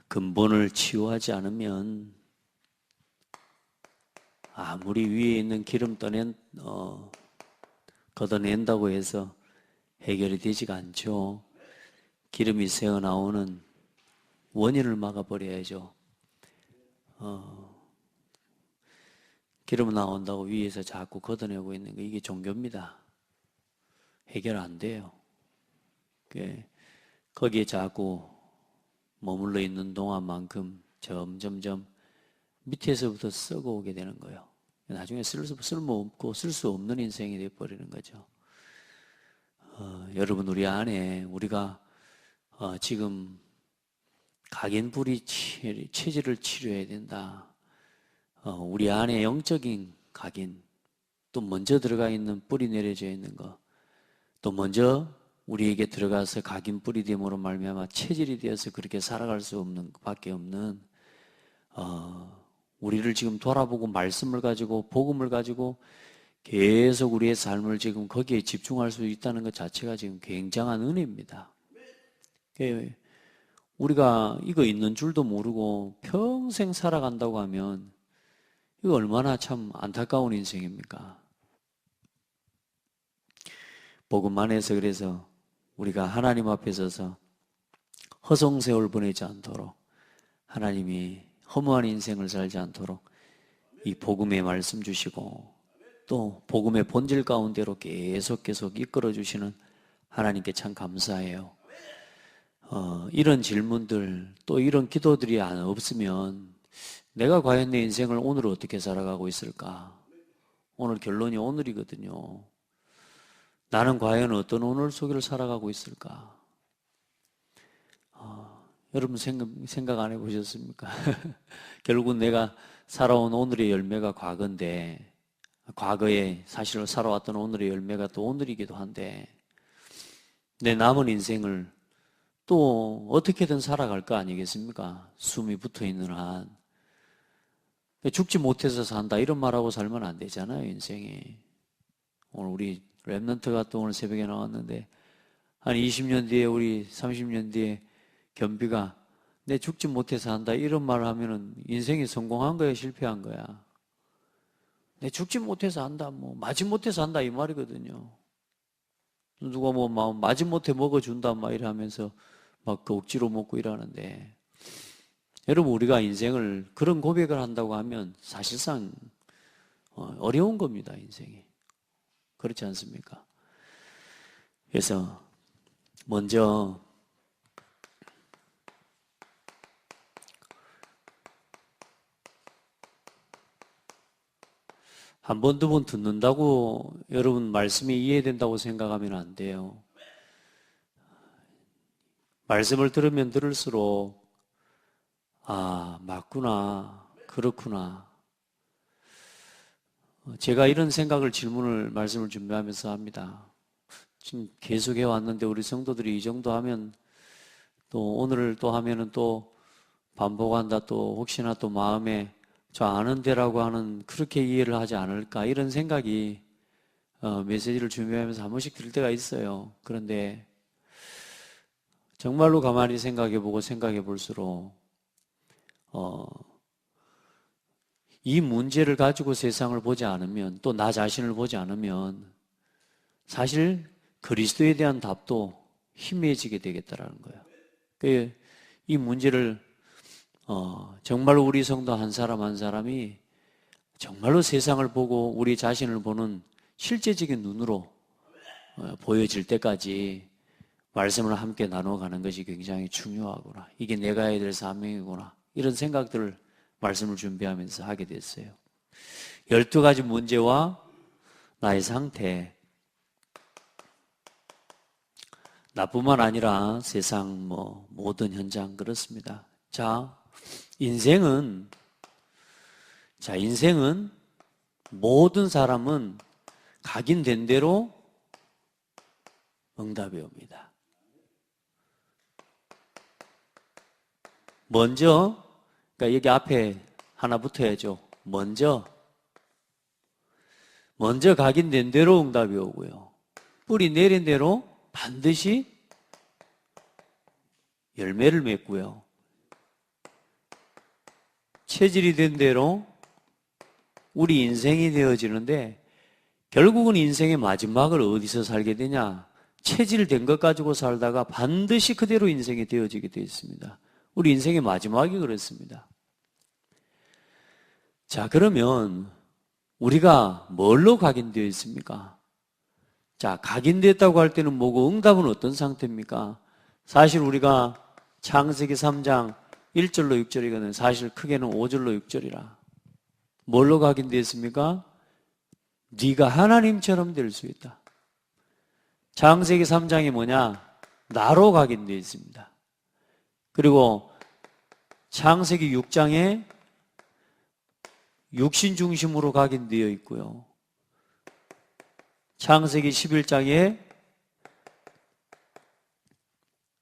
근본을 치유하지 않으면 아무리 위에 있는 기름 걷어낸다고 해서 해결이 되지가 않죠. 기름이 새어나오는 원인을 막아버려야죠. 기름 나온다고 위에서 자꾸 걷어내고 있는 거, 이게 종교입니다. 해결 안 돼요. 거기에 자꾸 머물러 있는 동안만큼 점점점 밑에서부터 썩어 오게 되는 거예요. 나중에 쓸모없고 쓸 수 없는 인생이 되어버리는 거죠. 여러분, 우리 안에 우리가 지금 각인뿌리 체질을 치료해야 된다. 우리 안에 영적인 각인, 또 먼저 들어가 있는 뿌리 내려져 있는 거, 또 먼저 우리에게 들어가서 각인 뿌리 됨으로 말미암아 체질이 되어서 그렇게 살아갈 수 없는 밖에 없는 우리를 지금 돌아보고 말씀을 가지고 복음을 가지고 계속 우리의 삶을 지금 거기에 집중할 수 있다는 것 자체가 지금 굉장한 은혜입니다. 우리가 이거 있는 줄도 모르고 평생 살아간다고 하면 이거 얼마나 참 안타까운 인생입니까? 복음 안에서 그래서 우리가 하나님 앞에 서서 허송세월 보내지 않도록, 하나님이 허무한 인생을 살지 않도록 이 복음의 말씀 주시고 또 복음의 본질 가운데로 계속 이끌어 주시는 하나님께 참 감사해요. 이런 질문들, 또 이런 기도들이 없으면 내가 과연 내 인생을 오늘 어떻게 살아가고 있을까? 오늘 결론이 오늘이거든요. 나는 과연 어떤 오늘 속을 살아가고 있을까? 여러분 생각 안 해보셨습니까? 결국은 내가 살아온 오늘의 열매가 과거인데, 과거에 사실 살아왔던 오늘의 열매가 또 오늘이기도 한데, 내 남은 인생을 또 어떻게든 살아갈 거 아니겠습니까? 숨이 붙어 있는 한. 죽지 못해서 산다 이런 말하고 살면 안 되잖아요, 인생이. 오늘 우리 랩넌트가 또 오늘 새벽에 나왔는데 한 20년 뒤에, 우리 30년 뒤에 겸비가 내 죽지 못해서 한다 이런 말을 하면은 인생이 성공한 거야, 실패한 거야? 내 죽지 못해서 한다, 마지못해서 한다 이 말이거든요. 누가 마지못해 먹어준다 막 이러면서 막 그 억지로 먹고 이러는데, 여러분, 우리가 인생을 그런 고백을 한다고 하면 사실상 어려운 겁니다, 인생이. 그렇지 않습니까? 그래서 먼저 한 번, 두 번 듣는다고 여러분 말씀이 이해된다고 생각하면 안 돼요. 말씀을 들으면 들을수록 맞구나, 그렇구나. 제가 이런 생각을 말씀을 준비하면서 합니다. 지금 계속 해왔는데 우리 성도들이 이 정도 하면 또 오늘을 또 하면은 또 반복한다, 또 혹시나 또 마음에 저 아는데라고 하는 그렇게 이해를 하지 않을까 이런 생각이 메시지를 준비하면서 한 번씩 들 때가 있어요. 그런데 정말로 가만히 생각해보고 생각해 볼수록 이 문제를 가지고 세상을 보지 않으면, 또 나 자신을 보지 않으면 사실 그리스도에 대한 답도 희미해지게 되겠다라는 거예요. 이 문제를 정말로 우리 성도 한 사람 한 사람이 정말로 세상을 보고 우리 자신을 보는 실제적인 눈으로 보여질 때까지 말씀을 함께 나눠가는 것이 굉장히 중요하구나. 이게 내가 해야 될 사명이구나. 이런 생각들을 말씀을 준비하면서 하게 됐어요. 12가지 문제와 나의 상태. 나뿐만 아니라 세상 모든 현장 그렇습니다. 인생은 모든 사람은 각인된 대로 응답이 옵니다. 먼저, 그러니까 여기 앞에 하나 붙어야죠. 먼저 각인된 대로 응답이 오고요. 뿌리 내린 대로 반드시 열매를 맺고요. 체질이 된 대로 우리 인생이 되어지는데 결국은 인생의 마지막을 어디서 살게 되냐? 체질된 것 가지고 살다가 반드시 그대로 인생이 되어지게 되어 있습니다. 우리 인생의 마지막이 그렇습니다. 자, 그러면 우리가 뭘로 각인되어 있습니까? 자, 각인됐다고 할 때는 뭐고 응답은 어떤 상태입니까? 사실 우리가 창세기 3장 1절로 6절이거든요. 사실 크게는 5절로 6절이라. 뭘로 각인되어 있습니까? 네가 하나님처럼 될 수 있다. 창세기 3장이 뭐냐? 나로 각인되어 있습니다. 그리고 창세기 6장에 육신 중심으로 각인되어 있고요. 창세기 11장에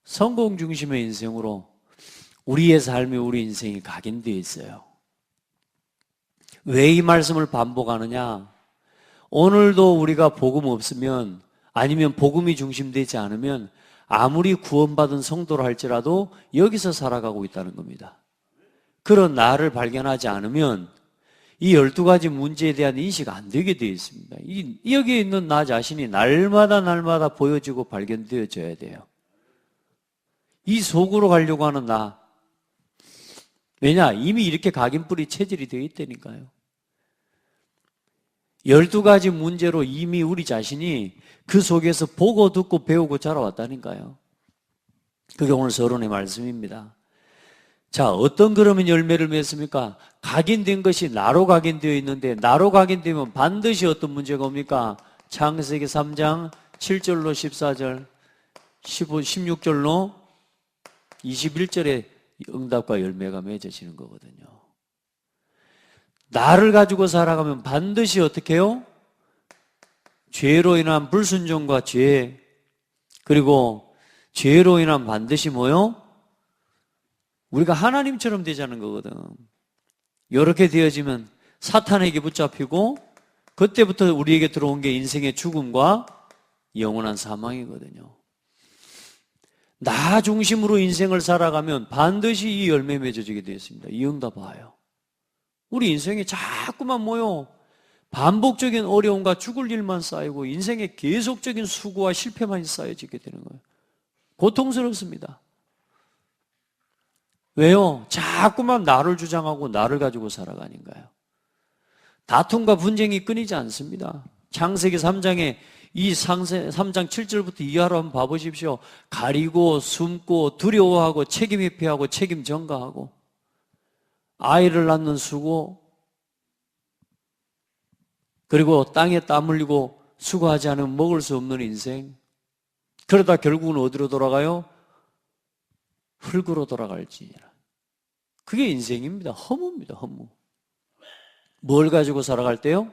성공 중심의 인생으로 우리의 삶이 우리 인생이 각인되어 있어요. 왜 이 말씀을 반복하느냐? 오늘도 우리가 복음 없으면 아니면 복음이 중심되지 않으면 아무리 구원받은 성도로 할지라도 여기서 살아가고 있다는 겁니다. 그런 나를 발견하지 않으면 이 12가지 문제에 대한 인식이 안 되게 되어 있습니다. 여기에 있는 나 자신이 날마다 보여지고 발견되어져야 돼요. 이 속으로 가려고 하는 나. 왜냐? 이미 이렇게 각인뿌리 체질이 되어 있다니까요. 12가지 문제로 이미 우리 자신이 그 속에서 보고 듣고 배우고 자라왔다니까요. 그게 오늘 서론의 말씀입니다. 자, 어떤 그러면 열매를 맺습니까? 각인된 것이 나로 각인되어 있는데 나로 각인되면 반드시 어떤 문제가 옵니까? 창세기 3장 7절로 14절 16절로 21절에 응답과 열매가 맺어지는 거거든요. 나를 가지고 살아가면 반드시 어떻게 해요? 죄로 인한 불순종과 죄, 그리고 죄로 인한 반드시 뭐요? 우리가 하나님처럼 되자는 거거든. 이렇게 되어지면 사탄에게 붙잡히고 그때부터 우리에게 들어온 게 인생의 죽음과 영원한 사망이거든요. 나 중심으로 인생을 살아가면 반드시 이 열매 맺어지게 되어 있습니다. 이 응답 봐요. 우리 인생에 자꾸만 뭐요? 반복적인 어려움과 죽을 일만 쌓이고 인생에 계속적인 수고와 실패만 쌓여지게 되는 거예요. 고통스럽습니다. 왜요? 자꾸만 나를 주장하고 나를 가지고 살아가니까요. 다툼과 분쟁이 끊이지 않습니다. 창세기 3장에 이 3장 7절부터 이하로 한번 봐보십시오. 가리고 숨고 두려워하고 책임 회피하고 책임 전가하고 아이를 낳는 수고, 그리고 땅에 땀 흘리고 수고하지 않으면 먹을 수 없는 인생. 그러다 결국은 어디로 돌아가요? 흙으로 돌아갈지니라. 그게 인생입니다. 허무입니다. 허무. 뭘 가지고 살아갈 때요?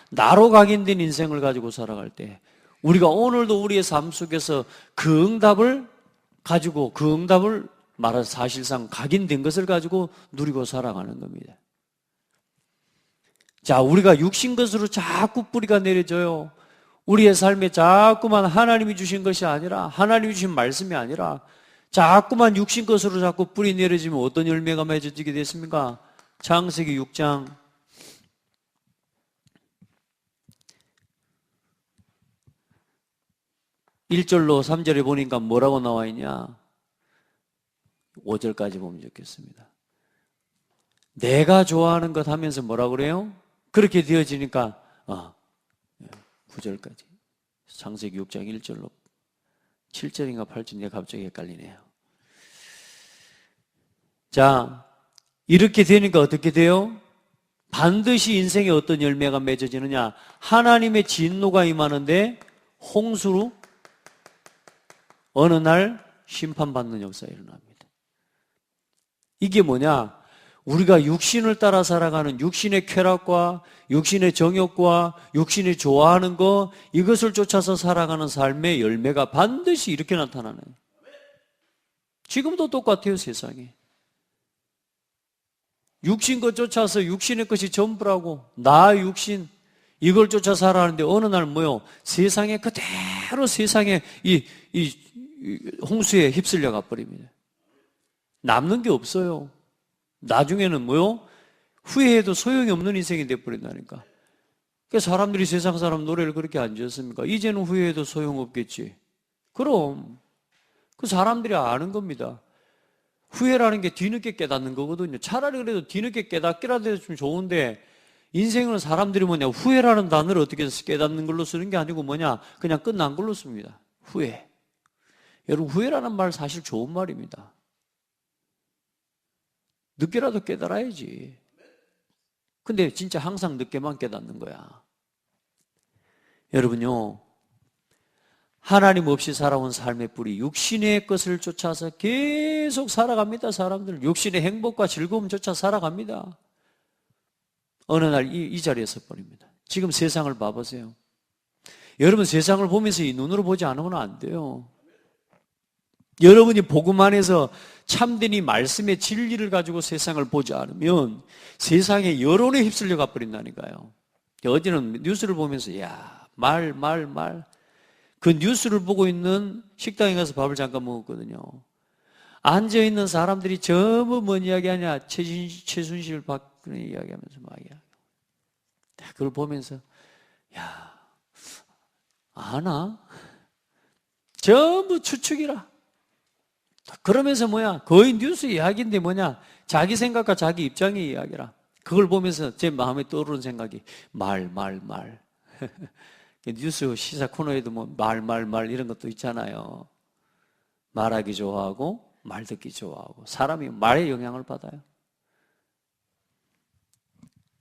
나로 각인된 인생을 가지고 살아갈 때 우리가 오늘도 우리의 삶 속에서 그 응답을 가지고 그 응답을 말해서 사실상 각인된 것을 가지고 누리고 살아가는 겁니다. 자, 우리가 육신 것으로 자꾸 뿌리가 내려져요. 우리의 삶에 자꾸만 하나님이 주신 것이 아니라, 하나님이 주신 말씀이 아니라 자꾸만 육신 것으로 자꾸 뿌리 내려지면 어떤 열매가 맺어지게 됐습니까? 창세기 6장 1절로 3절에 보니까 뭐라고 나와 있냐? 5절까지 보면 좋겠습니다. 내가 좋아하는 것 하면서 뭐라 그래요? 그렇게 되어지니까 9절까지 창세기 6장 1절로 7절인가 8절 내가 갑자기 헷갈리네요. 자, 이렇게 되니까 어떻게 돼요? 반드시 인생에 어떤 열매가 맺어지느냐? 하나님의 진노가 임하는데 홍수로 어느 날 심판받는 역사가 일어납니다. 이게 뭐냐? 우리가 육신을 따라 살아가는 육신의 쾌락과 육신의 정욕과 육신이 좋아하는 것, 이것을 쫓아서 살아가는 삶의 열매가 반드시 이렇게 나타나는. 지금도 똑같아요, 세상에. 육신 것 쫓아서 육신의 것이 전부라고, 나 육신 이걸 쫓아 살아가는데 어느 날 뭐요? 세상에 그대로 세상에 이 홍수에 휩쓸려 가버립니다. 남는 게 없어요. 나중에는 뭐요? 후회해도 소용이 없는 인생이 돼버린다니까. 그러니까 사람들이 세상 사람 노래를 그렇게 안 지었습니까? 이제는 후회해도 소용없겠지. 그럼 그 사람들이 아는 겁니다. 후회라는 게 뒤늦게 깨닫는 거거든요. 차라리 그래도 뒤늦게 깨닫기라도 해주면 좋은데, 인생은 사람들이 뭐냐, 후회라는 단어를 어떻게 깨닫는 걸로 쓰는 게 아니고 뭐냐, 그냥 끝난 걸로 씁니다. 후회. 여러분, 후회라는 말 사실 좋은 말입니다. 늦게라도 깨달아야지. 근데 진짜 항상 늦게만 깨닫는 거야. 여러분요, 하나님 없이 살아온 삶의 뿌리, 육신의 것을 쫓아서 계속 살아갑니다. 사람들 육신의 행복과 즐거움 쫓아 살아갑니다. 어느 날 이 자리에 서버립니다. 지금 세상을 봐보세요. 여러분, 세상을 보면서 이 눈으로 보지 않으면 안 돼요. 여러분이 복음 안에서 참된 이 말씀의 진리를 가지고 세상을 보지 않으면 세상의 여론에 휩쓸려 가버린다니까요. 어제는 뉴스를 보면서 말. 그 뉴스를 보고 있는 식당에 가서 밥을 잠깐 먹었거든요. 앉아있는 사람들이 전부 뭔 이야기하냐, 최순실 박근혜 이야기하면서 막 이야기. 그걸 보면서 아나? 전부 추측이라. 그러면서 거의 뉴스 이야기인데 자기 생각과 자기 입장의 이야기라. 그걸 보면서 제 마음에 떠오르는 생각이 말. 뉴스 시사 코너에도 말 이런 것도 있잖아요. 말하기 좋아하고 말 듣기 좋아하고 사람이 말에 영향을 받아요.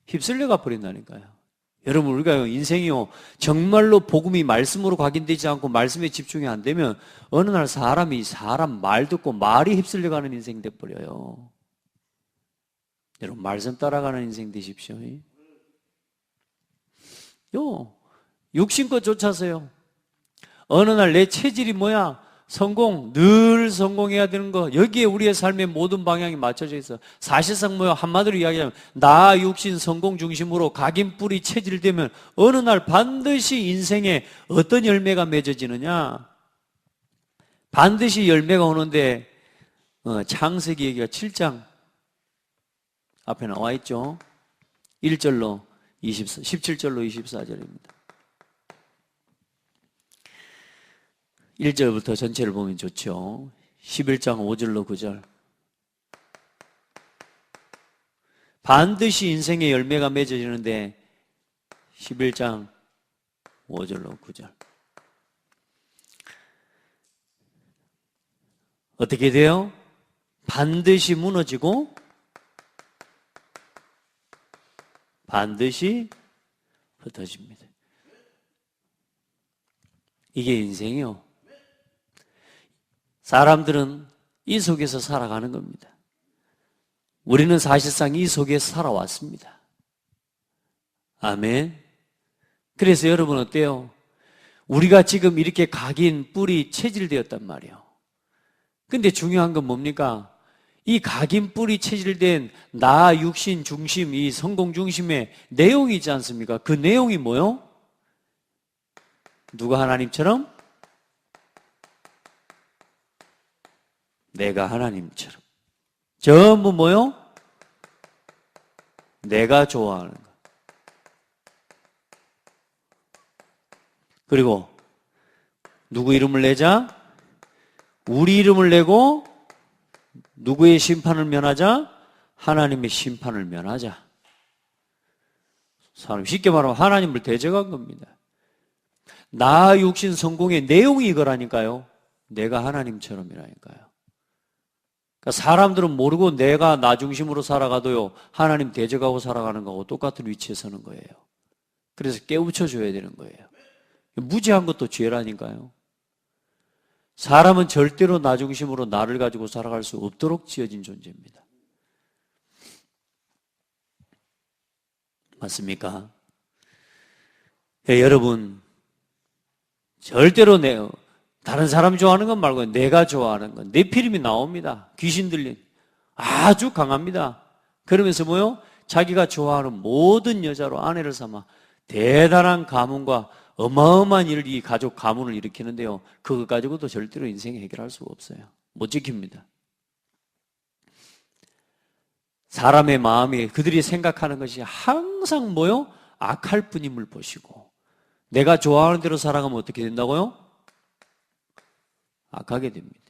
휩쓸려가 버린다니까요. 여러분, 우리가 인생이요, 정말로 복음이 말씀으로 각인되지 않고 말씀에 집중이 안 되면 어느 날 사람이 사람 말 듣고 말이 휩쓸려가는 인생 돼버려요. 여러분, 말씀 따라가는 인생 되십시오. 육신껏 쫓아서요. 어느 날 내 체질이 성공, 늘 성공해야 되는 거, 여기에 우리의 삶의 모든 방향이 맞춰져 있어. 사실상 한마디로 이야기하면 나 육신 성공 중심으로 각인 뿌리 체질되면 어느 날 반드시 인생에 어떤 열매가 맺어지느냐? 반드시 열매가 오는데 창세기 얘기가 7장 앞에 나와 있죠. 1절로 17절로 24절입니다. 1절부터 전체를 보면 좋죠. 11장 5절로 9절. 반드시 인생의 열매가 맺어지는데 11장 5절로 9절. 어떻게 돼요? 반드시 무너지고 반드시 흩어집니다. 이게 인생이요. 사람들은 이 속에서 살아가는 겁니다. 우리는 사실상 이 속에서 살아왔습니다. 아멘. 그래서 여러분 어때요? 우리가 지금 이렇게 각인, 뿌리, 체질되었단 말이에요. 근데 중요한 건 뭡니까? 이 각인, 뿌리, 체질된 나, 육신, 중심, 이 성공 중심의 내용이 있지 않습니까? 그 내용이 뭐요? 누가 하나님처럼? 내가 하나님처럼. 전부 뭐요? 내가 좋아하는 거. 그리고 누구 이름을 내자? 우리 이름을 내고 누구의 심판을 면하자? 하나님의 심판을 면하자. 사람 쉽게 말하면 하나님을 대적한 겁니다. 나 육신 성공의 내용이 이거라니까요. 내가 하나님처럼이라니까요. 그러니까 사람들은 모르고 내가 나 중심으로 살아가도요, 하나님 대적하고 살아가는 거하고 똑같은 위치에 서는 거예요. 그래서 깨우쳐줘야 되는 거예요. 무지한 것도 죄라니까요. 사람은 절대로 나 중심으로 나를 가지고 살아갈 수 없도록 지어진 존재입니다. 맞습니까? 여러분, 절대로 다른 사람 좋아하는 건 말고 내가 좋아하는 건, 내 필름이 나옵니다. 귀신 들린 아주 강합니다. 그러면서 뭐요? 자기가 좋아하는 모든 여자로 아내를 삼아 대단한 가문과 어마어마한 일을, 이 가족 가문을 일으키는데요, 그거 가지고도 절대로 인생에 해결할 수가 없어요. 못 지킵니다. 사람의 마음이 그들이 생각하는 것이 항상 뭐요? 악할 뿐임을 보시고 내가 좋아하는 대로 살아가면 어떻게 된다고요? 악하게 됩니다.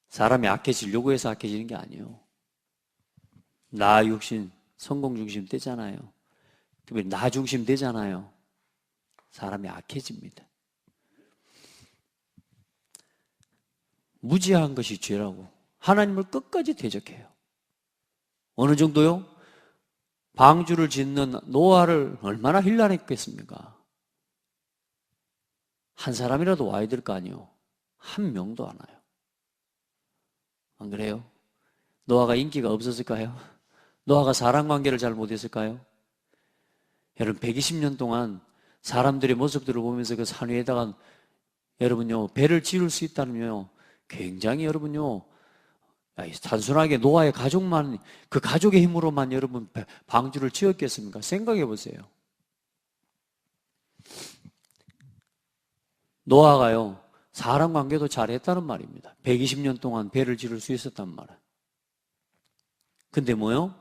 사람이 악해지려고 해서 악해지는 게 아니에요. 나 육신, 성공 중심 되잖아요. 특별히 나 중심 되잖아요. 사람이 악해집니다. 무지한 것이 죄라고 하나님을 끝까지 대적해요. 어느 정도요? 방주를 짓는 노아를 얼마나 힐난했겠습니까? 한 사람이라도 와야 될 거 아니에요. 한 명도 안 와요. 안 그래요? 노아가 인기가 없었을까요? 노아가 사람관계를 잘 못했을까요? 여러분 120년 동안 사람들의 모습들을 보면서 그 산 위에다가 여러분요 배를 지을 수 있다면요 굉장히 여러분요 단순하게 노아의 가족만 그 가족의 힘으로만 여러분 방주를 지었겠습니까? 생각해 보세요. 노아가요 사람 관계도 잘했다는 말입니다. 120년 동안 배를 지을 수 있었단 말이에요. 근데 뭐요?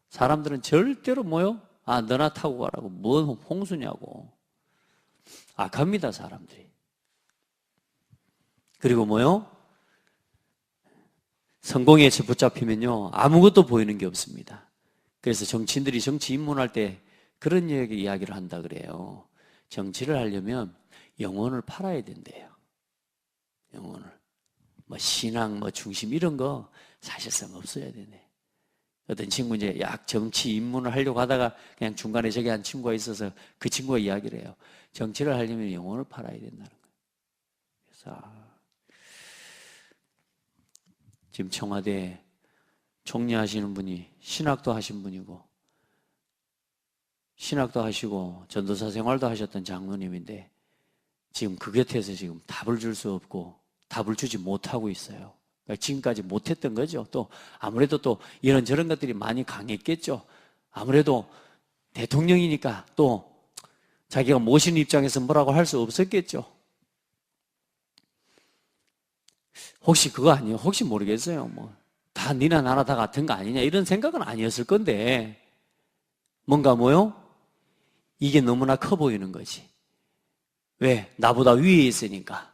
사람들은 절대로 뭐요? 아 너나 타고 가라고 뭔 홍수냐고 악합니다 사람들이. 그리고 뭐요? 성공에 붙잡히면요 아무것도 보이는 게 없습니다. 그래서 정치인들이 정치 입문할 때 그런 이야기를 한다 그래요. 정치를 하려면 영혼을 팔아야 된대요. 영혼을 뭐 신앙 뭐 중심 이런 거 사실상 없어야 되네. 어떤 친구 이제 약 정치 입문을 하려고 하다가 그냥 중간에 저기 한 친구가 있어서 그 친구가 이야기를 해요. 정치를 하려면 영혼을 팔아야 된다는 거예요. 그래서 지금 청와대 총리하시는 분이 신학도 하신 분이고 신학도 하시고 전도사 생활도 하셨던 장로님인데 지금 그 곁에서 지금 답을 줄 수 없고 답을 주지 못하고 있어요. 그러니까 지금까지 못했던 거죠. 또 아무래도 또 이런저런 것들이 많이 강했겠죠. 아무래도 대통령이니까 또 자기가 모시는 입장에서 뭐라고 할 수 없었겠죠. 혹시 그거 아니에요? 혹시 모르겠어요. 뭐 다 니나 나나 다 같은 거 아니냐 이런 생각은 아니었을 건데 뭔가 뭐요? 이게 너무나 커 보이는 거지. 왜? 나보다 위에 있으니까.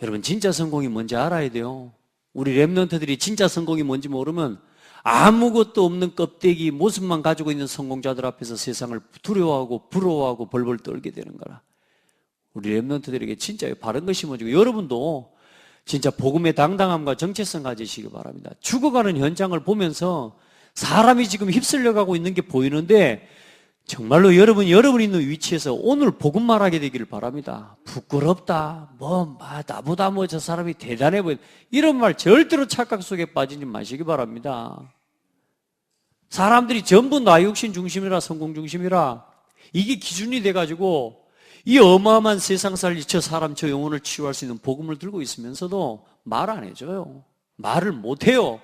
여러분 진짜 성공이 뭔지 알아야 돼요. 우리 랩런트들이 진짜 성공이 뭔지 모르면 아무것도 없는 껍데기 모습만 가지고 있는 성공자들 앞에서 세상을 두려워하고 부러워하고 벌벌 떨게 되는 거라. 우리 랩런트들에게 진짜 바른 거 심어주고 여러분도 진짜 복음의 당당함과 정체성 가지시기 바랍니다. 죽어가는 현장을 보면서 사람이 지금 휩쓸려 가고 있는 게 보이는데 정말로 여러분이 있는 위치에서 오늘 복음 말하게 되기를 바랍니다. 부끄럽다, 나보다 저 사람이 대단해 보인다 이런 말 절대로 착각 속에 빠지지 마시기 바랍니다. 사람들이 전부 나 욕심 중심이라 성공 중심이라 이게 기준이 돼가지고 이 어마어마한 세상 살리 저 사람 저 영혼을 치유할 수 있는 복음을 들고 있으면서도 말 안 해줘요. 말을 못 해요.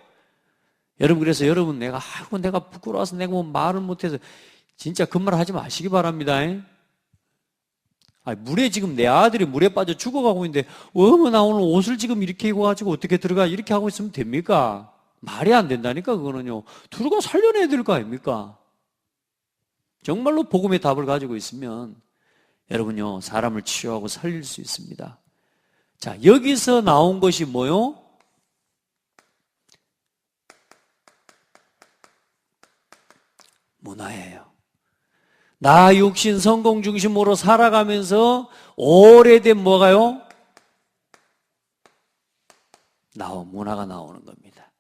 여러분 그래서 내가 부끄러워서 내가 뭐 말을 못해서 진짜 그 말 하지 마시기 바랍니다. 물에 지금 내 아들이 물에 빠져 죽어가고 있는데 어머 나 오늘 옷을 지금 이렇게 입어가지고 어떻게 들어가 이렇게 하고 있으면 됩니까? 말이 안 된다니까 그거는요. 들어가 살려내야 될 거 아닙니까? 정말로 복음의 답을 가지고 있으면 여러분요 사람을 치유하고 살릴 수 있습니다. 자 여기서 나온 것이 뭐요? 문화예요. 나 육신 성공 중심으로 살아가면서 오래된 뭐가요? 문화가 나오는 겁니다.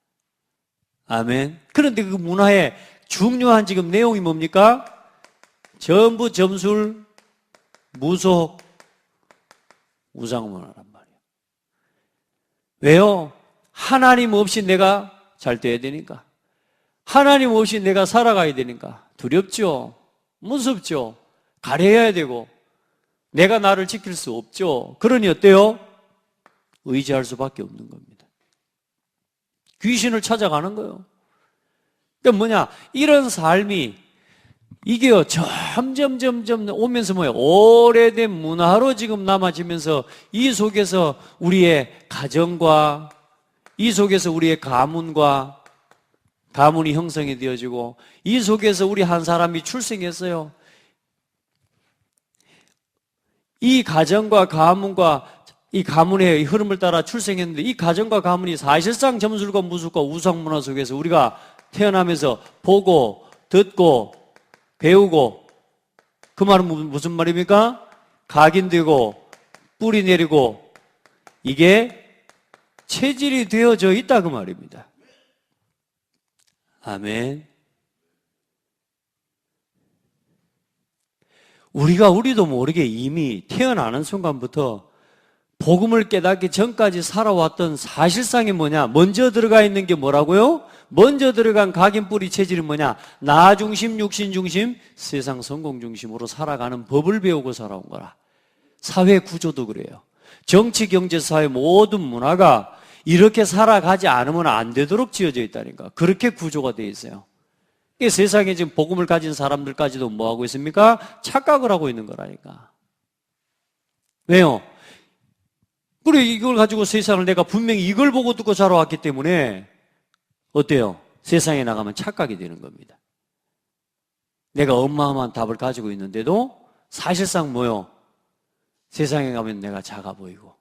아멘. 그런데 그 문화의 중요한 지금 내용이 뭡니까? 전부 점술, 무속, 우상문화란 말이에요. 왜요? 하나님 없이 내가 잘 돼야 되니까. 하나님 없이 내가 살아가야 되니까. 두렵죠? 무섭죠? 가려야 되고 내가 나를 지킬 수 없죠. 그러니 어때요? 의지할 수밖에 없는 겁니다. 귀신을 찾아가는 거예요. 그러니까 이런 삶이 이게요 점점 오면서 오래된 문화로 지금 남아지면서 이 속에서 우리의 가정과 이 속에서 우리의 가문이 형성이 되어지고, 이 속에서 우리 한 사람이 출생했어요. 이 가정과 가문과 이 가문의 흐름을 따라 출생했는데, 이 가정과 가문이 사실상 점술과 무술과 우상문화 속에서 우리가 태어나면서 보고 듣고 배우고, 그 말은 무슨 말입니까? 각인되고 뿌리 내리고 이게 체질이 되어져 있다 그 말입니다. 아멘. 우리도 모르게 이미 태어나는 순간부터 복음을 깨닫기 전까지 살아왔던 사실상이 뭐냐? 먼저 들어가 있는 게 뭐라고요? 먼저 들어간 각인 뿌리 체질이 뭐냐? 나 중심, 육신 중심, 세상 성공 중심으로 살아가는 법을 배우고 살아온 거라. 사회 구조도 그래요. 정치, 경제, 사회 모든 문화가 이렇게 살아가지 않으면 안 되도록 지어져 있다니까. 그렇게 구조가 되어 있어요. 이게 세상에 지금 복음을 가진 사람들까지도 뭐 하고 있습니까? 착각을 하고 있는 거라니까. 왜요? 그래, 이걸 가지고 세상을 내가 분명히 이걸 보고 듣고 자라왔기 때문에 어때요? 세상에 나가면 착각이 되는 겁니다. 내가 어마어마한 답을 가지고 있는데도 사실상 뭐요? 세상에 가면 내가 작아 보이고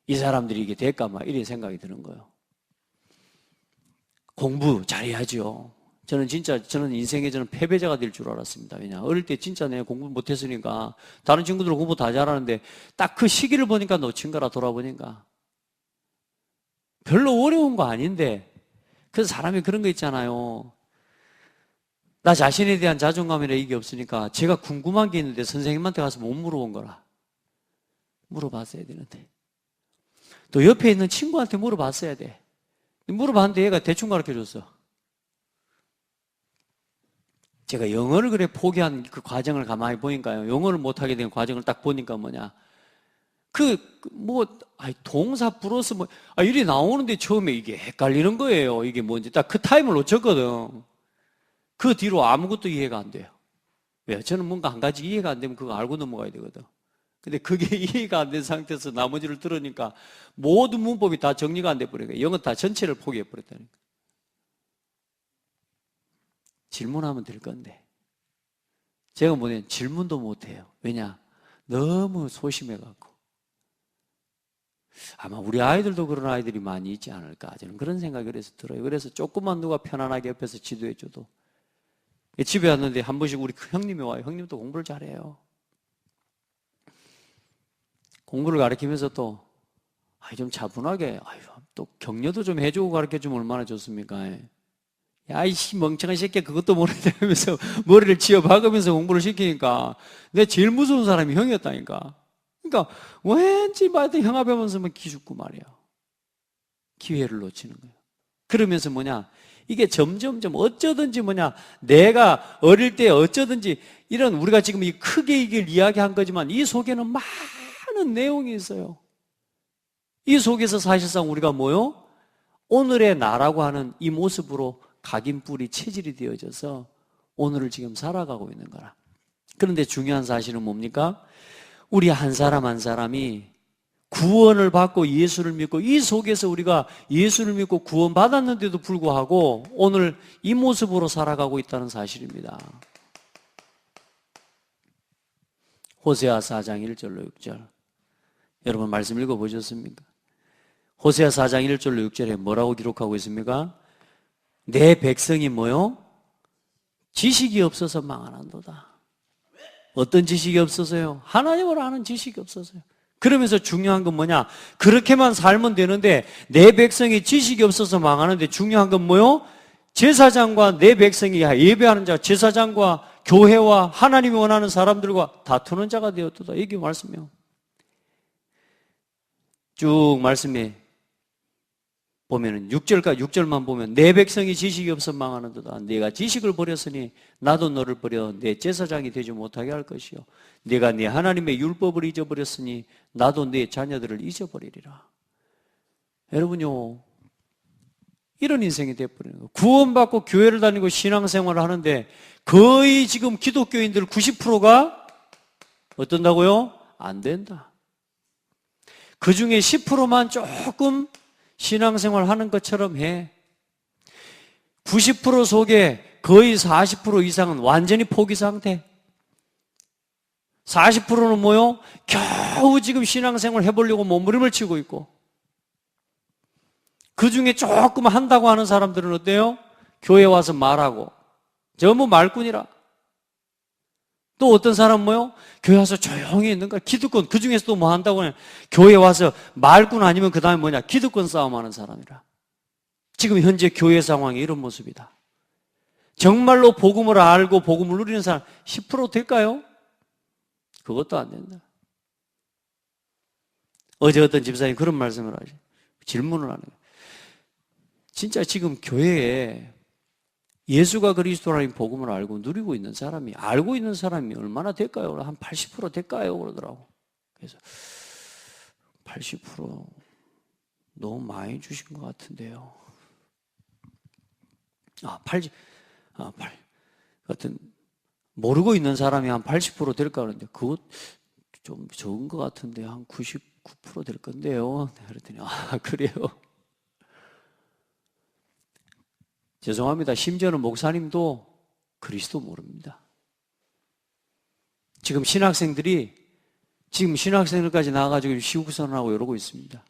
이 사람들이 이게 될까 막 이런 생각이 드는 거예요. 공부 잘해야죠. 저는 인생에 패배자가 될 줄 알았습니다. 왜냐? 어릴 때 진짜 내가 공부 못했으니까 다른 친구들은 공부 다 잘하는데 딱 그 시기를 보니까 놓친 거라 돌아보니까 별로 어려운 거 아닌데 그래서 사람이 그런 거 있잖아요. 나 자신에 대한 자존감이나 이게 없으니까 제가 궁금한 게 있는데 선생님한테 가서 못 물어본 거라. 물어봤어야 되는데. 또 옆에 있는 친구한테 물어봤어야 돼. 물어봤는데 얘가 대충 가르쳐줬어. 제가 영어를 그래 포기한 그 과정을 가만히 보니까요. 영어를 못하게 된 과정을 딱 보니까 뭐냐. 동사 플러스 일이 나오는데 처음에 이게 헷갈리는 거예요. 이게 뭔지 딱 그 타임을 놓쳤거든. 그 뒤로 아무것도 이해가 안 돼요. 왜? 저는 뭔가 한 가지 이해가 안 되면 그거 알고 넘어가야 되거든. 근데 그게 이해가 안 된 상태에서 나머지를 들으니까 모든 문법이 다 정리가 안 돼버려요. 영어 다 전체를 포기해버렸다니까. 질문하면 될 건데. 제가 뭐냐면 질문도 못해요. 왜냐? 너무 소심해갖고. 아마 우리 아이들도 그런 아이들이 많이 있지 않을까. 저는 그런 생각이 그래서 들어요. 그래서 조금만 누가 편안하게 옆에서 지도해줘도. 집에 왔는데 한 번씩 우리 형님이 와요. 형님도 공부를 잘해요. 공부를 가르치면서 또, 좀 차분하게, 또 격려도 좀 해주고 가르쳐주면 얼마나 좋습니까? 야, 이씨, 멍청한 새끼, 그것도 모르면서 머리를 쥐어 박으면서 공부를 시키니까, 내 제일 무서운 사람이 형이었다니까. 그러니까, 왠지 봐도 형 앞에 보면서 기죽고 말이야. 기회를 놓치는 거예요. 그러면서 뭐냐, 이게 점점점 어쩌든지 내가 어릴 때 어쩌든지, 이런 우리가 지금 크게 이걸 이야기한 거지만, 이 속에는 많은 내용이 있어요. 이 속에서 사실상 우리가 뭐요? 오늘의 나라고 하는 이 모습으로 각인 뿌리 체질이 되어져서 오늘을 지금 살아가고 있는 거라. 그런데 중요한 사실은 뭡니까? 우리 한 사람 한 사람이 구원을 받고 예수를 믿고 이 속에서 우리가 예수를 믿고 구원받았는데도 불구하고 오늘 이 모습으로 살아가고 있다는 사실입니다. 호세아 4장 1절로 6절. 여러분 말씀 읽어보셨습니까? 호세아 4장 1절로 6절에 뭐라고 기록하고 있습니까? 내 백성이 뭐요? 지식이 없어서 망하는도다. 어떤 지식이 없어서요? 하나님을 아는 지식이 없어서요. 그러면서 중요한 건 뭐냐? 그렇게만 살면 되는데 내 백성이 지식이 없어서 망하는데 중요한 건 뭐요? 제사장과 내 백성이 예배하는 자, 제사장과 교회와 하나님이 원하는 사람들과 다투는 자가 되었도다. 이게 말씀이에요. 쭉 말씀에 보면은 6절만 보면 내 백성이 지식이 없어 망하는도다. 내가 지식을 버렸으니 나도 너를 버려 내 제사장이 되지 못하게 할 것이요. 내가 네 하나님의 율법을 잊어버렸으니 나도 네 자녀들을 잊어버리리라. 여러분요, 이런 인생이 되어버리는 거예요. 구원받고 교회를 다니고 신앙생활을 하는데 거의 지금 기독교인들 90%가 어떤다고요? 안 된다. 그 중에 10%만 조금 신앙생활 하는 것처럼 해. 90% 속에 거의 40% 이상은 완전히 포기 상태. 40%는 뭐요? 겨우 지금 신앙생활 해보려고 몸부림을 치고 있고, 그 중에 조금 한다고 하는 사람들은 어때요? 교회 와서 말하고, 전부 말꾼이라. 또 어떤 사람 뭐요? 교회 와서 조용히 있는 거야. 기득권, 그 중에서도 뭐 한다고 하냐? 교회 와서 말꾼 아니면 그 다음에 뭐냐? 기득권 싸움하는 사람이라. 지금 현재 교회 상황이 이런 모습이다. 정말로 복음을 알고 복음을 누리는 사람 10% 될까요? 그것도 안 된다. 어제 어떤 집사님 그런 말씀을 하죠. 질문을 하는 거예요. 진짜 지금 교회에 예수가 그리스도라는 복음을 알고 누리고 있는 사람이, 알고 있는 사람이 얼마나 될까요? 한 80% 될까요? 그러더라고. 그래서 80% 너무 많이 주신 것 같은데요. 8, 하여튼 모르고 있는 사람이 한 80% 될까 그러는데 그것 좀 적은 것 같은데 한 99% 될 건데요. 그랬더니 그래요? 죄송합니다. 심지어는 목사님도 그리스도 모릅니다. 지금 신학생들까지 나와가지고 시국선언하고 이러고 있습니다.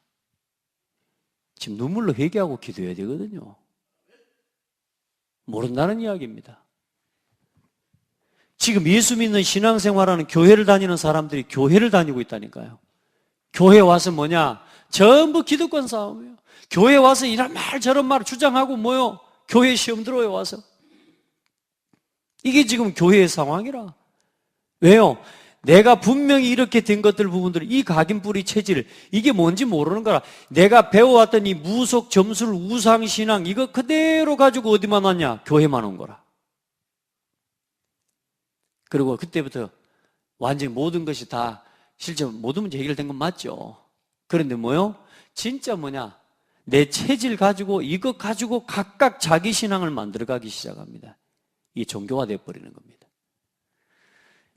지금 눈물로 회개하고 기도해야 되거든요. 모른다는 이야기입니다. 지금 예수 믿는 신앙생활하는 교회를 다니는 사람들이 교회를 다니고 있다니까요. 교회 와서 뭐냐? 전부 기득권 싸움이에요. 교회 와서 이런 말 저런 말 주장하고 뭐요? 교회 시험 들어요 와서. 이게 지금 교회의 상황이라. 왜요? 내가 분명히 이렇게 된 것들 부분들을, 이 각인뿌리 체질, 이게 뭔지 모르는 거라. 내가 배워왔던 이 무속, 점술, 우상신앙, 이거 그대로 가지고 어디만 왔냐? 교회만 온 거라. 그리고 그때부터 완전히 모든 것이 다, 실제 모든 문제 해결된 건 맞죠. 그런데 뭐요? 진짜 뭐냐? 내 체질 가지고, 이것 가지고 각각 자기 신앙을 만들어가기 시작합니다. 이게 종교화 되어버리는 겁니다.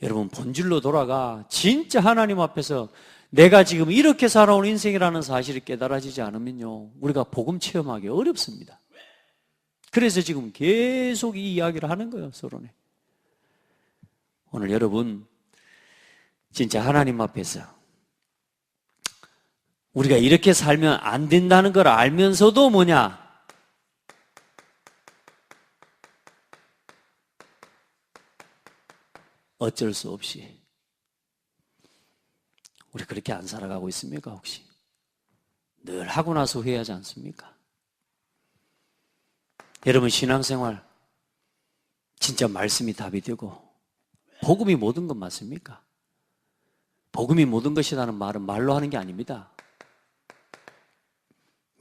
여러분, 본질로 돌아가 진짜 하나님 앞에서 내가 지금 이렇게 살아온 인생이라는 사실이 깨달아지지 않으면요, 우리가 복음 체험하기 어렵습니다. 그래서 지금 계속 이 이야기를 하는 거예요, 서론에. 오늘 여러분, 진짜 하나님 앞에서 우리가 이렇게 살면 안 된다는 걸 알면서도 뭐냐? 어쩔 수 없이 우리 그렇게 안 살아가고 있습니까? 혹시 늘 하고 나서 후회하지 않습니까? 여러분, 신앙생활 진짜 말씀이 답이 되고 복음이 모든 것 맞습니까? 복음이 모든 것이라는 말은 말로 하는 게 아닙니다.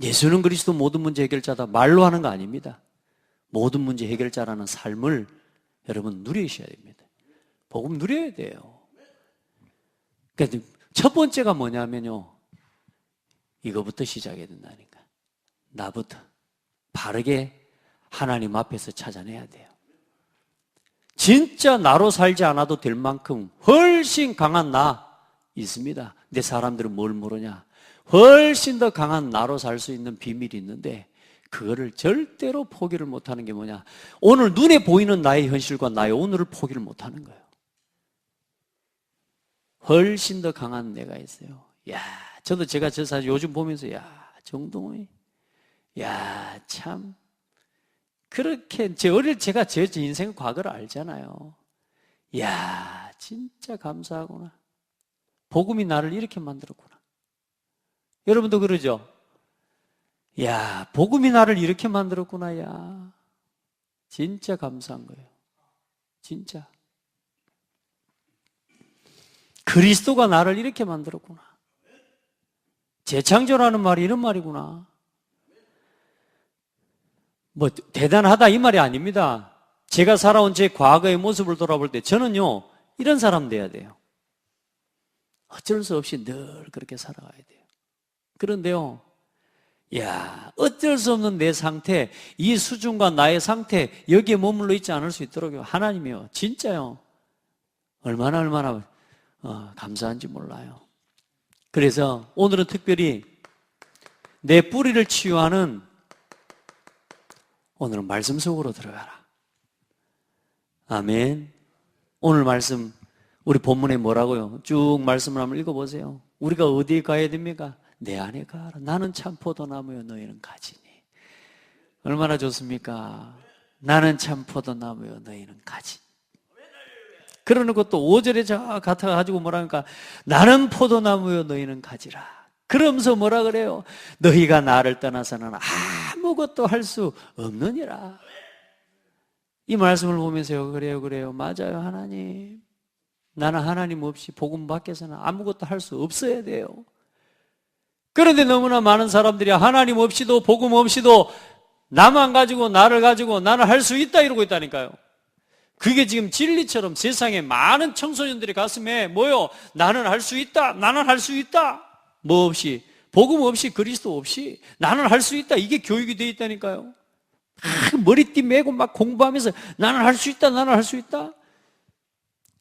예수는 그리스도 모든 문제 해결자다 말로 하는 거 아닙니다. 모든 문제 해결자라는 삶을 여러분 누리셔야 됩니다. 복음 누려야 돼요. 그러니까 첫 번째가 뭐냐면요, 이거부터 시작해야 된다니까. 나부터 바르게 하나님 앞에서 찾아내야 돼요. 진짜 나로 살지 않아도 될 만큼 훨씬 강한 나 있습니다. 근데 사람들은 뭘 모르냐? 훨씬 더 강한 나로 살 수 있는 비밀이 있는데 그거를 절대로 포기를 못하는 게 뭐냐? 오늘 눈에 보이는 나의 현실과 나의 오늘을 포기를 못하는 거예요. 훨씬 더 강한 내가 있어요. 야, 저도 제가 사실 요즘 보면서 정동원이 참 그렇게 제가 제 인생 과거를 알잖아요. 진짜 감사하구나. 복음이 나를 이렇게 만들었구나. 여러분도 그러죠? 복음이 나를 이렇게 만들었구나. 진짜 감사한 거예요. 진짜. 그리스도가 나를 이렇게 만들었구나. 재창조라는 말이 이런 말이구나. 뭐 대단하다 이 말이 아닙니다. 제가 살아온 제 과거의 모습을 돌아볼 때 저는요, 이런 사람 돼야 돼요. 어쩔 수 없이 늘 그렇게 살아가야 돼요. 그런데요, 어쩔 수 없는 내 상태, 이 수준과 나의 상태, 여기에 머물러 있지 않을 수 있도록 하나님이요, 진짜요, 얼마나 감사한지 몰라요. 그래서 오늘은 특별히 내 뿌리를 치유하는 오늘은 말씀 속으로 들어가라. 아멘. 오늘 말씀 우리 본문에 뭐라고요? 쭉 말씀을 한번 읽어보세요. 우리가 어디에 가야 됩니까? 내 안에 가라. 나는 참 포도나무여 너희는 가지니. 얼마나 좋습니까? 나는 참 포도나무여 너희는 가지니. 그러는 것도 5절에 같아가지고 뭐라니까? 나는 포도나무여 너희는 가지라. 그러면서 뭐라 그래요? 너희가 나를 떠나서는 아무것도 할 수 없느니라. 이 말씀을 보면서요. 그래요. 맞아요, 하나님. 나는 하나님 없이 복음 밖에서는 아무것도 할 수 없어야 돼요. 그런데 너무나 많은 사람들이 하나님 없이도 복음 없이도 나만 가지고 나를 가지고 나는 할 수 있다 이러고 있다니까요. 그게 지금 진리처럼 세상에 많은 청소년들의 가슴에 뭐요? 나는 할 수 있다. 나는 할 수 있다. 뭐 없이? 복음 없이 그리스도 없이 나는 할 수 있다. 이게 교육이 되어 있다니까요. 머리띠 메고 막 공부하면서 나는 할 수 있다. 나는 할 수 있다.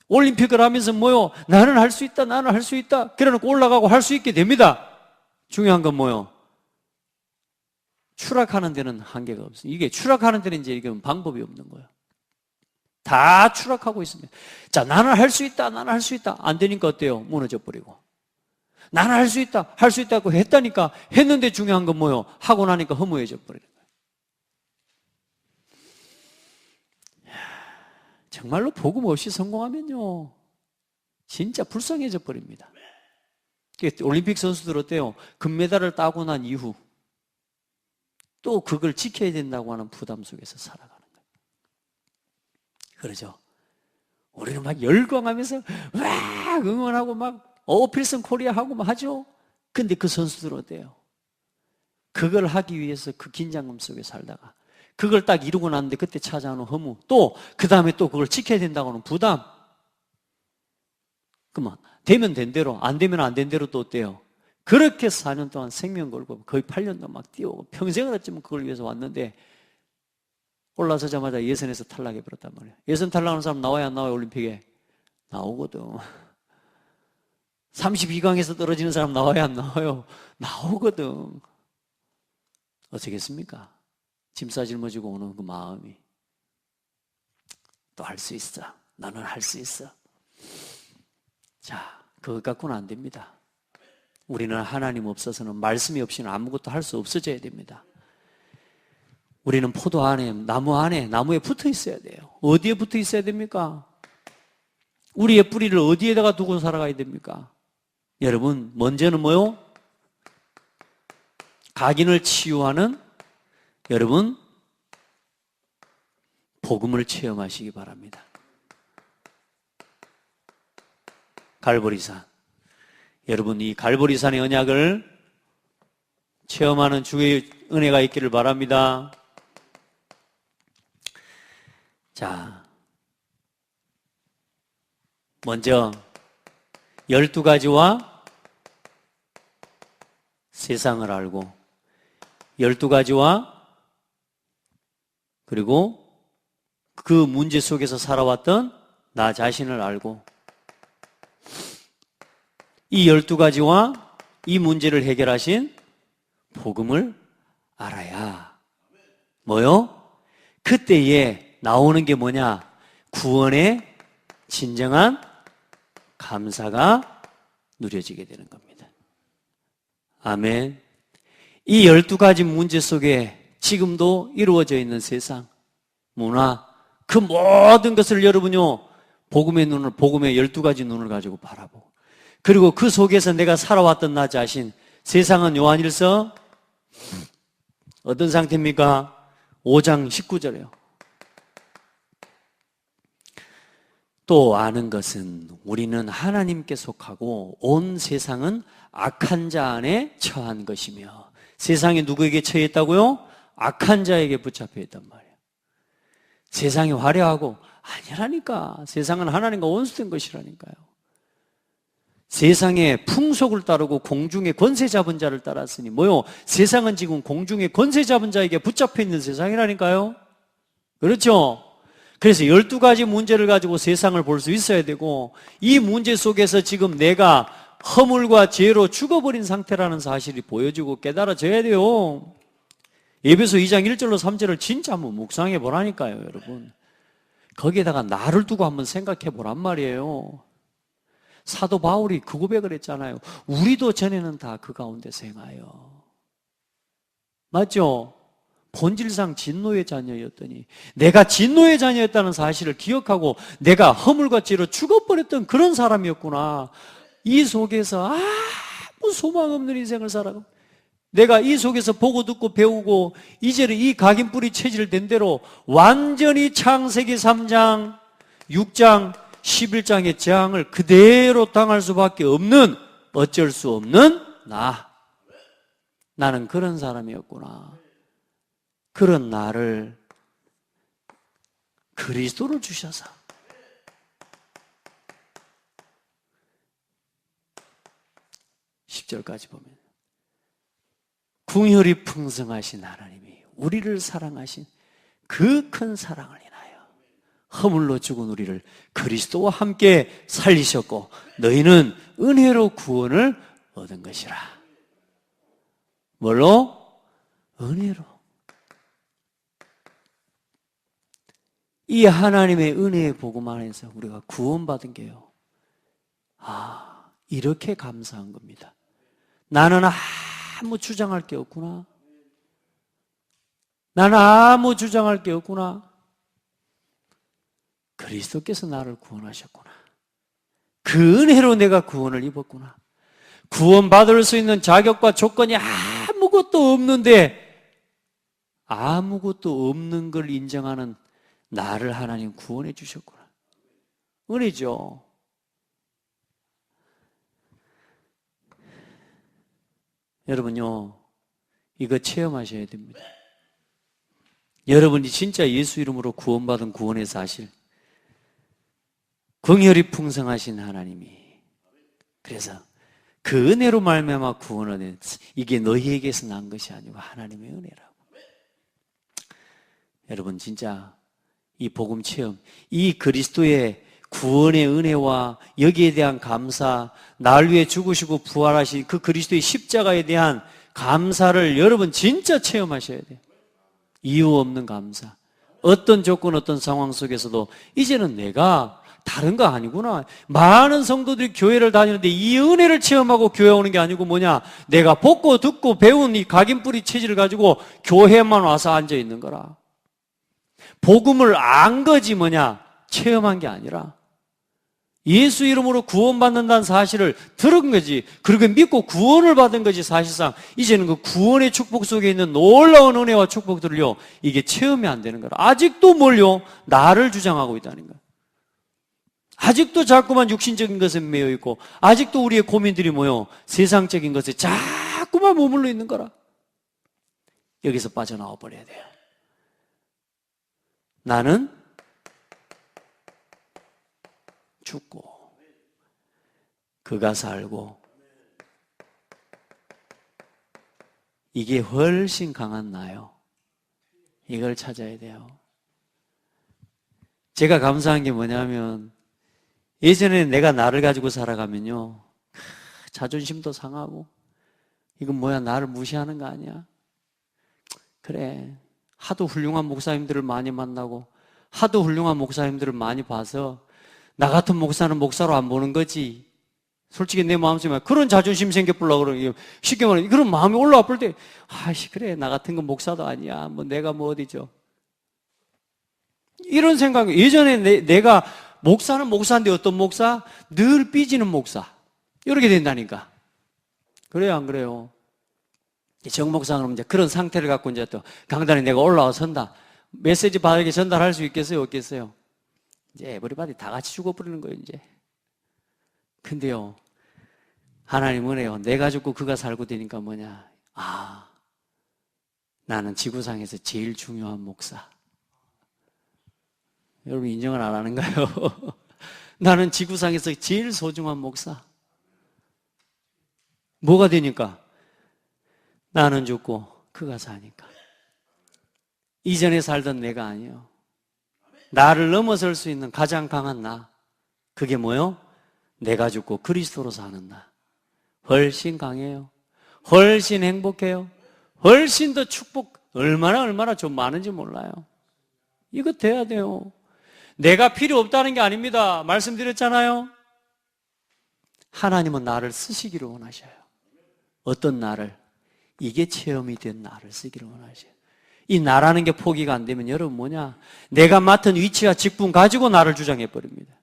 올림픽을 하면서 뭐요? 나는 할 수 있다. 나는 할 수 있다. 그래놓고 올라가고 할 수 있게 됩니다. 중요한 건 뭐요? 추락하는 데는 한계가 없어요. 이게 추락하는 데는 이제 이게 방법이 없는 거예요. 다 추락하고 있습니다. 자, 나는 할 수 있다. 나는 할 수 있다. 안 되니까 어때요? 무너져 버리고. 나는 할 수 있다. 할 수 있다고 했다니까 했는데 중요한 건 뭐요? 하고 나니까 허무해져 버리는 거예요. 정말로 복음 없이 성공하면요. 진짜 불쌍해져 버립니다. 올림픽 선수들 어때요? 금메달을 따고 난 이후 또 그걸 지켜야 된다고 하는 부담 속에서 살아가는 거예요. 그러죠? 우리는 막 열광하면서 와 응원하고 막 필승 코리아 하고 막 하죠? 근데 그 선수들은 어때요? 그걸 하기 위해서 그 긴장감 속에 살다가 그걸 딱 이루고 났는데 그때 찾아오는 허무, 또 그 다음에 또 그걸 지켜야 된다고 하는 부담. 그만 되면 된 대로, 안 되면 안 된 대로 또 어때요? 그렇게 4년 동안 생명 걸고 거의 8년 동안 막 뛰어오고 평생을 어쩌면 그걸 위해서 왔는데 올라서자마자 예선에서 탈락해버렸단 말이에요. 예선 탈락하는 사람 나와야 안 나와요? 올림픽에? 나오거든. 32강에서 떨어지는 사람 나와야 안 나와요? 나오거든. 어쩌겠습니까? 짐 싸 짊어지고 오는 그 마음이 또 할 수 있어. 나는 할 수 있어. 자, 그것 갖고는 안 됩니다. 우리는 하나님 없어서는 말씀이 없이는 아무것도 할 수 없어져야 됩니다. 우리는 포도 안에, 나무에 붙어 있어야 돼요. 어디에 붙어 있어야 됩니까? 우리의 뿌리를 어디에다가 두고 살아가야 됩니까? 여러분, 먼저는 뭐요? 각인을 치유하는 여러분, 복음을 체험하시기 바랍니다. 갈보리산. 여러분, 이 갈보리산의 언약을 체험하는 주의 은혜가 있기를 바랍니다. 자, 먼저 12가지와 세상을 알고 12가지와 그리고 그 문제 속에서 살아왔던 나 자신을 알고 이 12가지와 이 문제를 해결하신 복음을 알아야 뭐요? 그때에 나오는 게 뭐냐? 구원의 진정한 감사가 누려지게 되는 겁니다. 아멘. 이 12가지 문제 속에 지금도 이루어져 있는 세상, 문화, 그 모든 것을 여러분요, 복음의 12가지 눈을 가지고 바라보고, 그리고 그 속에서 내가 살아왔던 나 자신, 세상은 요한일서 어떤 상태입니까? 5장 19절이에요. 또 아는 것은 우리는 하나님께 속하고 온 세상은 악한 자 안에 처한 것이며, 세상이 누구에게 처해 있다고요? 악한 자에게 붙잡혀 있단 말이에요. 세상이 화려하고 아니라니까. 세상은 하나님과 원수된 것이라니까요. 세상의 풍속을 따르고 공중의 권세 잡은 자를 따랐으니 뭐요? 세상은 지금 공중의 권세 잡은 자에게 붙잡혀 있는 세상이라니까요. 그렇죠? 그래서 12가지 문제를 가지고 세상을 볼 수 있어야 되고, 이 문제 속에서 지금 내가 허물과 죄로 죽어버린 상태라는 사실이 보여지고 깨달아져야 돼요. 에베소 2장 1절로 3절을 진짜 한번 묵상해 보라니까요, 여러분. 거기에다가 나를 두고 한번 생각해 보란 말이에요. 사도 바울이 그 고백을 했잖아요. 우리도 전에는 다 그 가운데서 행하여. 맞죠? 본질상 진노의 자녀였더니 내가 진노의 자녀였다는 사실을 기억하고 내가 허물과 죄로 죽어버렸던 그런 사람이었구나. 이 속에서 아무 소망 없는 인생을 살아가고 내가 이 속에서 보고 듣고 배우고 이제는 이 각인뿌리 체질된 대로 완전히 창세기 3장, 6장, 11장의 재앙을 그대로 당할 수밖에 없는 어쩔 수 없는 나는 그런 사람이었구나. 그런 나를 그리스도를 주셔서 10절까지 보면 궁혈이 풍성하신 하나님이 우리를 사랑하신 그 큰 사랑을 인하여 허물로 죽은 우리를 그리스도와 함께 살리셨고 너희는 은혜로 구원을 얻은 것이라. 뭘로? 은혜로. 이 하나님의 은혜의 복음 안에서 우리가 구원받은 게요. 이렇게 감사한 겁니다. 나는 아무 주장할 게 없구나. 나는 아무 주장할 게 없구나. 그리스도께서 나를 구원하셨구나. 그 은혜로 내가 구원을 입었구나. 구원받을 수 있는 자격과 조건이 아무것도 없는데 아무것도 없는 걸 인정하는 나를 하나님 구원해 주셨구나. 은혜죠. 여러분요, 이거 체험하셔야 됩니다. 여러분이 진짜 예수 이름으로 구원받은 구원의 사실, 긍휼이 풍성하신 하나님이 그래서 그 은혜로 말미암아 구원을 얻은 이게 너희에게서 난 것이 아니고 하나님의 은혜라고. 여러분 진짜 이 복음 체험, 이 그리스도의 구원의 은혜와 여기에 대한 감사, 날 위해 죽으시고 부활하신 그 그리스도의 십자가에 대한 감사를 여러분 진짜 체험하셔야 돼요. 이유 없는 감사. 어떤 조건, 어떤 상황 속에서도 이제는 내가 다른 거 아니구나. 많은 성도들이 교회를 다니는데 이 은혜를 체험하고 교회 오는 게 아니고 뭐냐? 내가 보고 듣고 배운 이 각인뿌리 체질을 가지고 교회만 와서 앉아 있는 거라. 복음을 안 거지 뭐냐? 체험한 게 아니라 예수 이름으로 구원받는다는 사실을 들은 거지. 그렇게 믿고 구원을 받은 거지. 사실상 이제는 그 구원의 축복 속에 있는 놀라운 은혜와 축복들을요, 이게 체험이 안 되는 거라. 아직도 뭘요? 나를 주장하고 있다는 거야. 아직도 자꾸만 육신적인 것에 매여 있고 아직도 우리의 고민들이 뭐요? 세상적인 것에 자꾸만 머물러 있는 거라. 여기서 빠져나와 버려야 돼요. 나는 죽고 그가 살고 이게 훨씬 강한 나요. 이걸 찾아야 돼요. 제가 감사한 게 뭐냐면 예전에 내가 나를 가지고 살아가면요 자존심도 상하고 이건 뭐야 나를 무시하는 거 아니야? 그래 하도 훌륭한 목사님들을 많이 만나고 하도 훌륭한 목사님들을 많이 봐서 나 같은 목사는 목사로 안 보는 거지. 솔직히 내 마음속에 그런 자존심 생겨보려고 그러고 쉽게 말하면 그런 마음이 올라와 볼 때 그래 나 같은 건 목사도 아니야. 뭐 내가 뭐 어디죠. 이런 생각. 예전에 내가 목사는 목사인데 어떤 목사? 늘 삐지는 목사. 이렇게 된다니까. 그래요 안 그래요? 정 목사는 그러면 이제 그런 상태를 갖고 이제 또 강단에 내가 올라와 선다. 메시지 바르게 전달할 수 있겠어요 없겠어요? 이제 에브리바디 다 같이 죽어버리는 거예요 이제. 근데요 하나님 은혜요 내가 죽고 그가 살고 되니까 뭐냐, 나는 지구상에서 제일 중요한 목사. 여러분 인정을 안 하는가요? 나는 지구상에서 제일 소중한 목사. 뭐가 되니까? 나는 죽고 그가 사니까. 이전에 살던 내가 아니요, 나를 넘어설 수 있는 가장 강한 나. 그게 뭐요? 내가 죽고 그리스도로 사는 나. 훨씬 강해요. 훨씬 행복해요. 훨씬 더 축복, 얼마나 좀 많은지 몰라요. 이거 돼야 돼요. 내가 필요 없다는 게 아닙니다. 말씀드렸잖아요. 하나님은 나를 쓰시기를 원하셔요. 어떤 나를? 이게 체험이 된 나를 쓰기를 원하셔요. 이 나라는 게 포기가 안 되면 여러분 뭐냐? 내가 맡은 위치와 직분 가지고 나를 주장해 버립니다.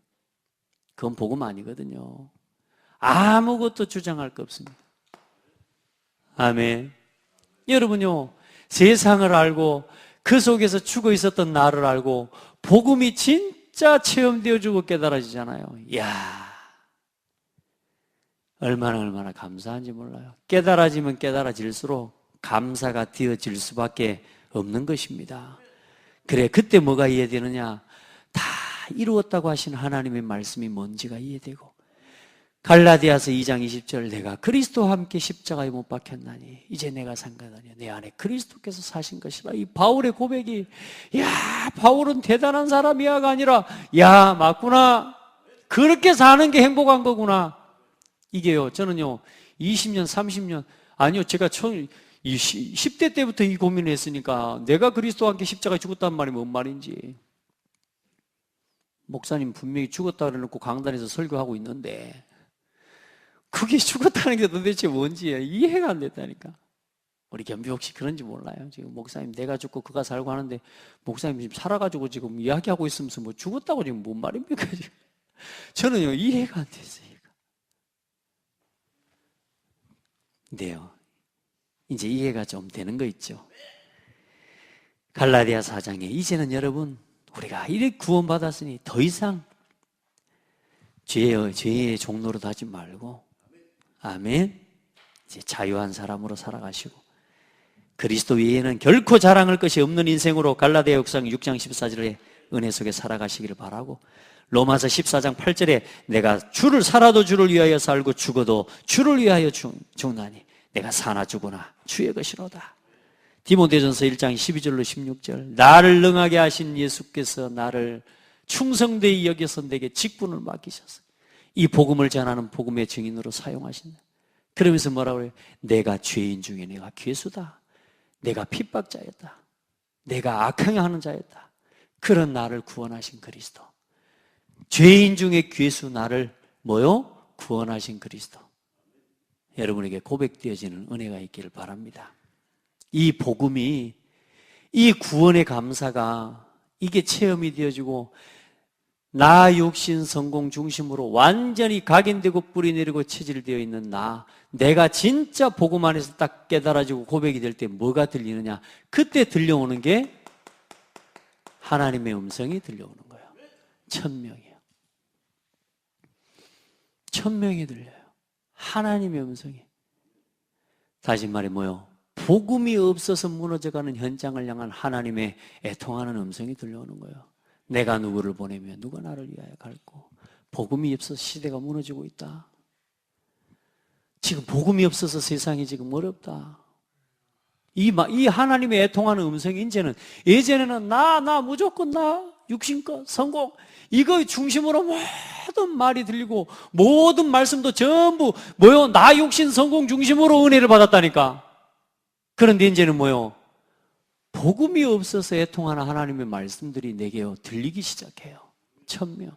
그건 복음 아니거든요. 아무것도 주장할 거 없습니다. 아멘. 여러분요, 세상을 알고 그 속에서 죽어 있었던 나를 알고 복음이 진짜 체험되어지고 깨달아지잖아요. 이야, 얼마나 감사한지 몰라요. 깨달아지면 깨달아질수록 감사가 되어질 수밖에 없는 것입니다. 그래, 그때 뭐가 이해되느냐? 다 이루었다고 하신 하나님의 말씀이 뭔지가 이해되고, 갈라디아서 2장 20절, 내가 그리스도와 함께 십자가에 못 박혔나니 이제 내가 산 것 아니야, 내 안에 그리스도께서 사신 것이라. 이 바울의 고백이, 야, 바울은 대단한 사람이야가 아니라, 야, 맞구나, 그렇게 사는 게 행복한 거구나. 이게요, 저는요 20년 30년, 아니요, 제가 처음 10대 때부터 이 고민을 했으니까, 내가 그리스도와 함께 십자가에 죽었다는 말이 뭔 말인지. 목사님 분명히 죽었다 그래놓고 강단에서 설교하고 있는데 그게 죽었다는 게 도대체 뭔지 이해가 안 됐다니까. 우리 겸비 혹시 그런지 몰라요? 지금 목사님 내가 죽고 그가 살고 하는데, 목사님 지금 살아가지고 지금 이야기하고 있으면서 뭐 죽었다고 지금 뭔 말입니까 지금? 저는요 이해가 안 됐어요. 네요, 이제 이해가 좀 되는 거 있죠. 갈라디아 4장에 이제는 여러분, 우리가 이렇게 구원받았으니 더 이상 죄의 종로로 하지 말고, 아멘, 이제 자유한 사람으로 살아가시고 그리스도 외에는 결코 자랑할 것이 없는 인생으로 갈라디아 역상 6장 14절에 은혜 속에 살아가시기를 바라고, 로마서 14장 8절에 내가 주를 살아도 주를 위하여 살고 죽어도 주를 위하여 죽나니 내가 사나 죽으나 주의 것이로다. 디모데전서 1장 12절로 16절, 나를 능하게 하신 예수께서 나를 충성되이 여겨서 내게 직분을 맡기셔서 이 복음을 전하는 복음의 증인으로 사용하신다. 그러면서 뭐라고 해요? 내가 죄인 중에 내가 괴수다, 내가 핍박자였다, 내가 악행하는 자였다. 그런 나를 구원하신 그리스도, 죄인 중에 괴수 나를 뭐요? 구원하신 그리스도. 여러분에게 고백되어지는 은혜가 있기를 바랍니다. 이 복음이, 이 구원의 감사가 이게 체험이 되어지고 나 육신 성공 중심으로 완전히 각인되고 뿌리내리고 체질되어 있는 내가 진짜 복음 안에서 딱 깨달아지고 고백이 될 때 뭐가 들리느냐? 그때 들려오는 게 하나님의 음성이 들려오는 거예요. 천명이에요. 천명이 들려요. 하나님의 음성이. 다시 말해 뭐요? 복음이 없어서 무너져가는 현장을 향한 하나님의 애통하는 음성이 들려오는 거예요. 내가 누구를 보내면 누가 나를 위하여 갈고, 복음이 없어서 시대가 무너지고 있다. 지금 복음이 없어서 세상이 지금 어렵다. 이 하나님의 애통하는 음성이 이제는, 예전에는 나 무조건 나 육신껏 성공, 이거 중심으로 모든 말이 들리고 모든 말씀도 전부 뭐요? 나 육신 성공 중심으로 은혜를 받았다니까. 그런데 이제는 뭐요? 복음이 없어서 애통하는 하나님의 말씀들이 내게요 들리기 시작해요. 천명.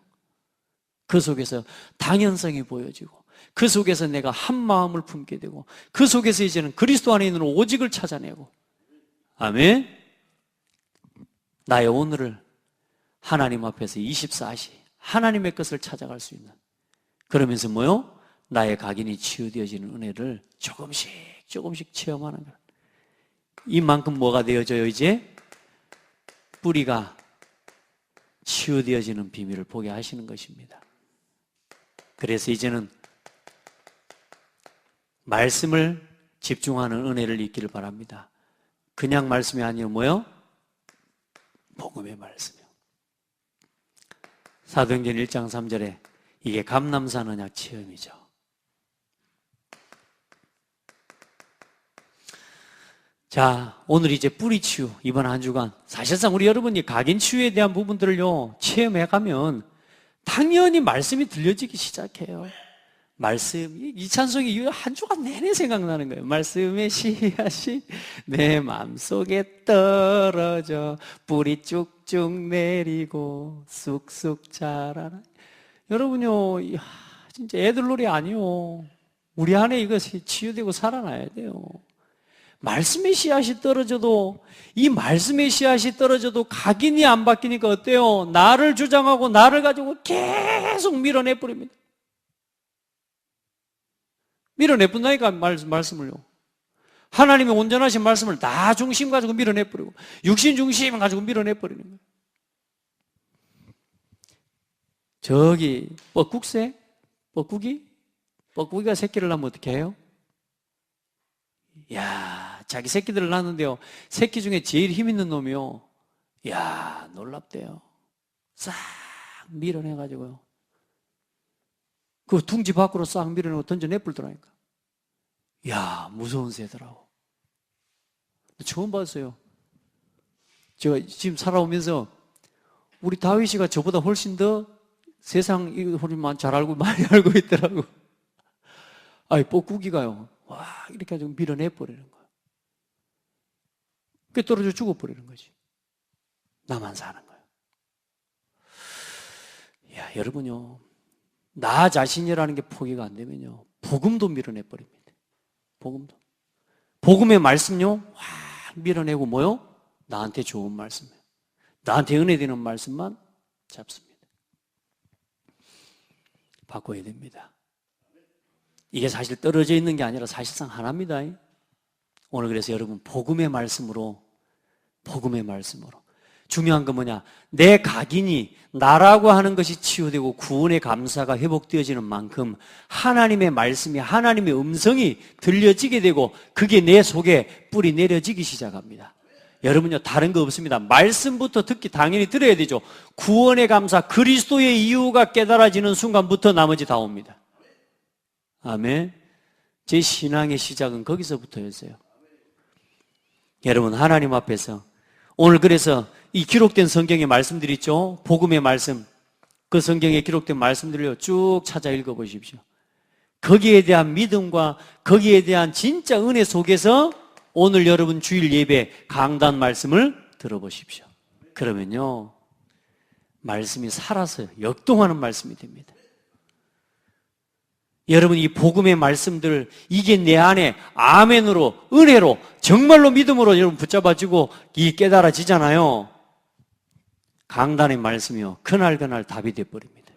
그 속에서 당연성이 보여지고, 그 속에서 내가 한 마음을 품게 되고, 그 속에서 이제는 그리스도 안에 있는 오직을 찾아내고, 아멘. 나의 오늘을 하나님 앞에서 24시 하나님의 것을 찾아갈 수 있는, 그러면서 뭐요? 나의 각인이 치유되어지는 은혜를 조금씩 체험하는 거예요. 이만큼 뭐가 되어져요? 이제 뿌리가 치유되어지는 비밀을 보게 하시는 것입니다. 그래서 이제는 말씀을 집중하는 은혜를 잊기를 바랍니다. 그냥 말씀이 아니요 뭐요? 복음의 말씀이요. 사도행전 1장 3절에 이게 감람산 언약 체험이죠. 자, 오늘 이제 뿌리 치유, 이번 한 주간 사실상 우리 여러분이 각인 치유에 대한 부분들을요 체험해 가면 당연히 말씀이 들려지기 시작해요. 말씀, 이 찬송이 한 주간 내내 생각나는 거예요. 말씀의 씨앗이 내 마음속에 떨어져 뿌리 쭉쭉 내리고 쑥쑥 자라나. 여러분요, 진짜 애들 놀이 아니요. 우리 안에 이것이 치유되고 살아나야 돼요. 말씀의 씨앗이 떨어져도, 이 말씀의 씨앗이 떨어져도 각인이 안 바뀌니까 어때요? 나를 주장하고 나를 가지고 계속 밀어내버립니다. 밀어내본다니까, 말씀을요. 하나님의 온전하신 말씀을 나 중심 가지고 밀어내버리고, 육신 중심 가지고 밀어내버리는 거예요. 저기, 뻐국새? 뻐꾸기가 새끼를 낳으면 어떻게 해요? 야, 자기 새끼들을 낳는데요, 새끼 중에 제일 힘 있는 놈이요, 야, 놀랍대요. 싹 밀어내가지고요, 그 둥지 밖으로 싹 밀어내고 던져내버리더라니까. 야, 무서운 새더라고. 처음 봤어요. 제가 지금 살아오면서 우리 다윗이가 저보다 훨씬 더 세상 이걸 잘 알고 많이 알고 있더라고. 아이, 뻐꾸기가요, 와, 이렇게 해가지고 밀어내버리는 거야. 그게 떨어져 죽어버리는 거지. 나만 사는 거야. 야, 여러분요, 나 자신이라는 게 포기가 안 되면요, 복음도 밀어내버립니다. 복음의 말씀요, 확 밀어내고 뭐요? 나한테 좋은 말씀이에요. 나한테 은혜 되는 말씀만 잡습니다. 바꿔야 됩니다. 이게 사실 떨어져 있는 게 아니라 사실상 하나입니다. 오늘 그래서 여러분, 복음의 말씀으로 중요한 건 뭐냐? 내 각인이 나라고 하는 것이 치유되고 구원의 감사가 회복되어지는 만큼 하나님의 말씀이, 하나님의 음성이 들려지게 되고 그게 내 속에 뿌리 내려지기 시작합니다. 여러분요, 다른 거 없습니다. 말씀부터 듣기 당연히 들어야 되죠. 구원의 감사, 그리스도의 이유가 깨달아지는 순간부터 나머지 다 옵니다. 아멘. 제 신앙의 시작은 거기서부터였어요. 여러분, 하나님 앞에서 오늘 그래서 이 기록된 성경의 말씀들이 있죠. 복음의 말씀, 그 성경에 기록된 말씀들을 쭉 찾아 읽어보십시오. 거기에 대한 믿음과 거기에 대한 진짜 은혜 속에서 오늘 여러분 주일 예배 강단 말씀을 들어보십시오. 그러면요, 말씀이 살아서 역동하는 말씀이 됩니다. 여러분, 이 복음의 말씀들, 이게 내 안에 아멘으로, 은혜로, 정말로 믿음으로 여러분 붙잡아지고 이 깨달아지잖아요. 강단의 말씀이요, 그날 답이 돼버립니다.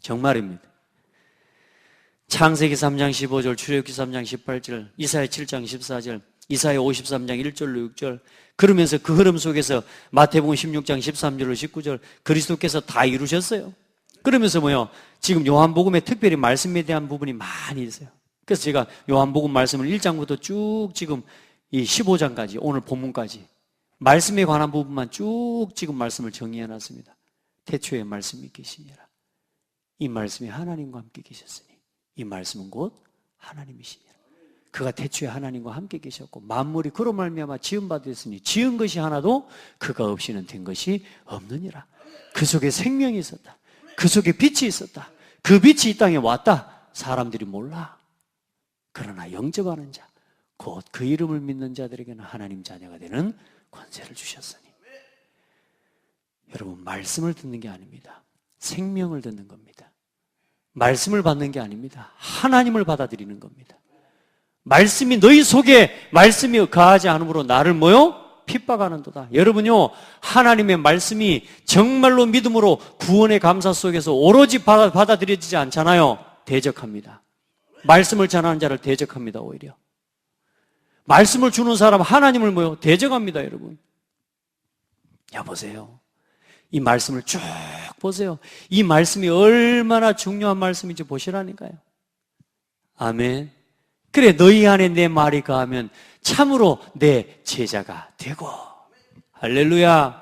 정말입니다. 창세기 3장 15절, 출애굽기 3장 18절, 이사야 7장 14절, 이사야 53장 1절로 6절, 그러면서 그 흐름 속에서 마태복음 16장 13절로 19절 그리스도께서 다 이루셨어요. 그러면서 뭐요? 지금 요한복음에 특별히 말씀에 대한 부분이 많이 있어요. 그래서 제가 요한복음 말씀을 1장부터 쭉 지금 이 15장까지, 오늘 본문까지 말씀에 관한 부분만 쭉 지금 말씀을 정리해 놨습니다. 태초에 말씀이 계시니라. 이 말씀이 하나님과 함께 계셨으니 이 말씀은 곧 하나님이시니라. 그가 태초에 하나님과 함께 계셨고 만물이 그로 말미암아 지은 바 되었으니 지은 것이 하나도 그가 없이는 된 것이 없느니라. 그 속에 생명이 있었다. 그 속에 빛이 있었다. 그 빛이 이 땅에 왔다. 사람들이 몰라. 그러나 영접하는 자, 곧 그 이름을 믿는 자들에게는 하나님 자녀가 되는 권세를 주셨으니. 여러분, 말씀을 듣는 게 아닙니다. 생명을 듣는 겁니다. 말씀을 받는 게 아닙니다. 하나님을 받아들이는 겁니다. 말씀이 너희 속에 말씀이 거하지 않으므로 나를 뭐요? 핍박하는도다. 여러분요, 하나님의 말씀이 정말로 믿음으로 구원의 감사 속에서 오로지 받아들여지지 않잖아요. 대적합니다. 말씀을 전하는 자를 대적합니다. 오히려 말씀을 주는 사람 하나님을 뭐요? 대적합니다. 여러분, 보세요. 이 말씀을 쭉 보세요. 이 말씀이 얼마나 중요한 말씀인지 보시라니까요. 아멘. 그래, 너희 안에 내 말이 거하면 참으로 내 제자가 되고. 할렐루야.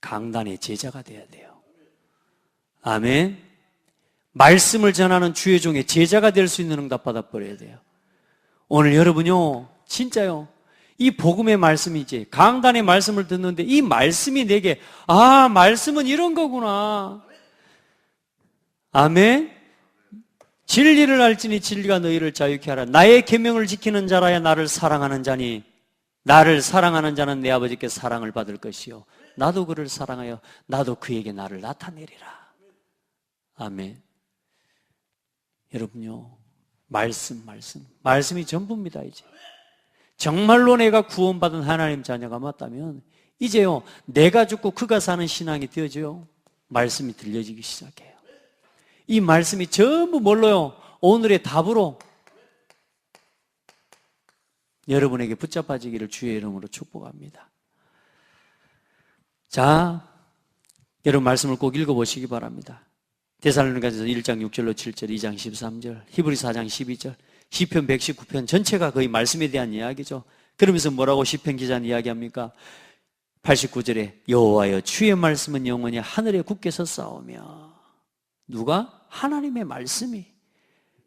강단의 제자가 돼야 돼요. 아멘. 말씀을 전하는 주의 종의 제자가 될 수 있는 응답 받아버려야 돼요. 오늘 여러분요, 진짜요, 이 복음의 말씀이지, 강단의 말씀을 듣는데 이 말씀이 내게, 말씀은 이런 거구나. 아멘. 진리를 알지니 진리가 너희를 자유케 하라. 나의 계명을 지키는 자라야 나를 사랑하는 자니 나를 사랑하는 자는 내 아버지께 사랑을 받을 것이요 나도 그를 사랑하여 나도 그에게 나를 나타내리라. 아멘. 여러분요, 말씀이 전부입니다. 이제 정말로 내가 구원받은 하나님 자녀가 맞다면 이제요, 내가 죽고 그가 사는 신앙이 되어져요. 말씀이 들려지기 시작해요. 이 말씀이 전부 뭘로요? 오늘의 답으로 여러분에게 붙잡아지기를 주의 이름으로 축복합니다. 자, 여러분 말씀을 꼭 읽어보시기 바랍니다. 데살로니가서 1장 6절로 7절, 2장 13절, 히브리서 4장 12절, 시편 119편 전체가 거의 말씀에 대한 이야기죠. 그러면서 뭐라고 시편 기자는 이야기합니까? 89절에 여호와여 주의 말씀은 영원히 하늘에 굳게 섰사오며 누가? 하나님의 말씀이.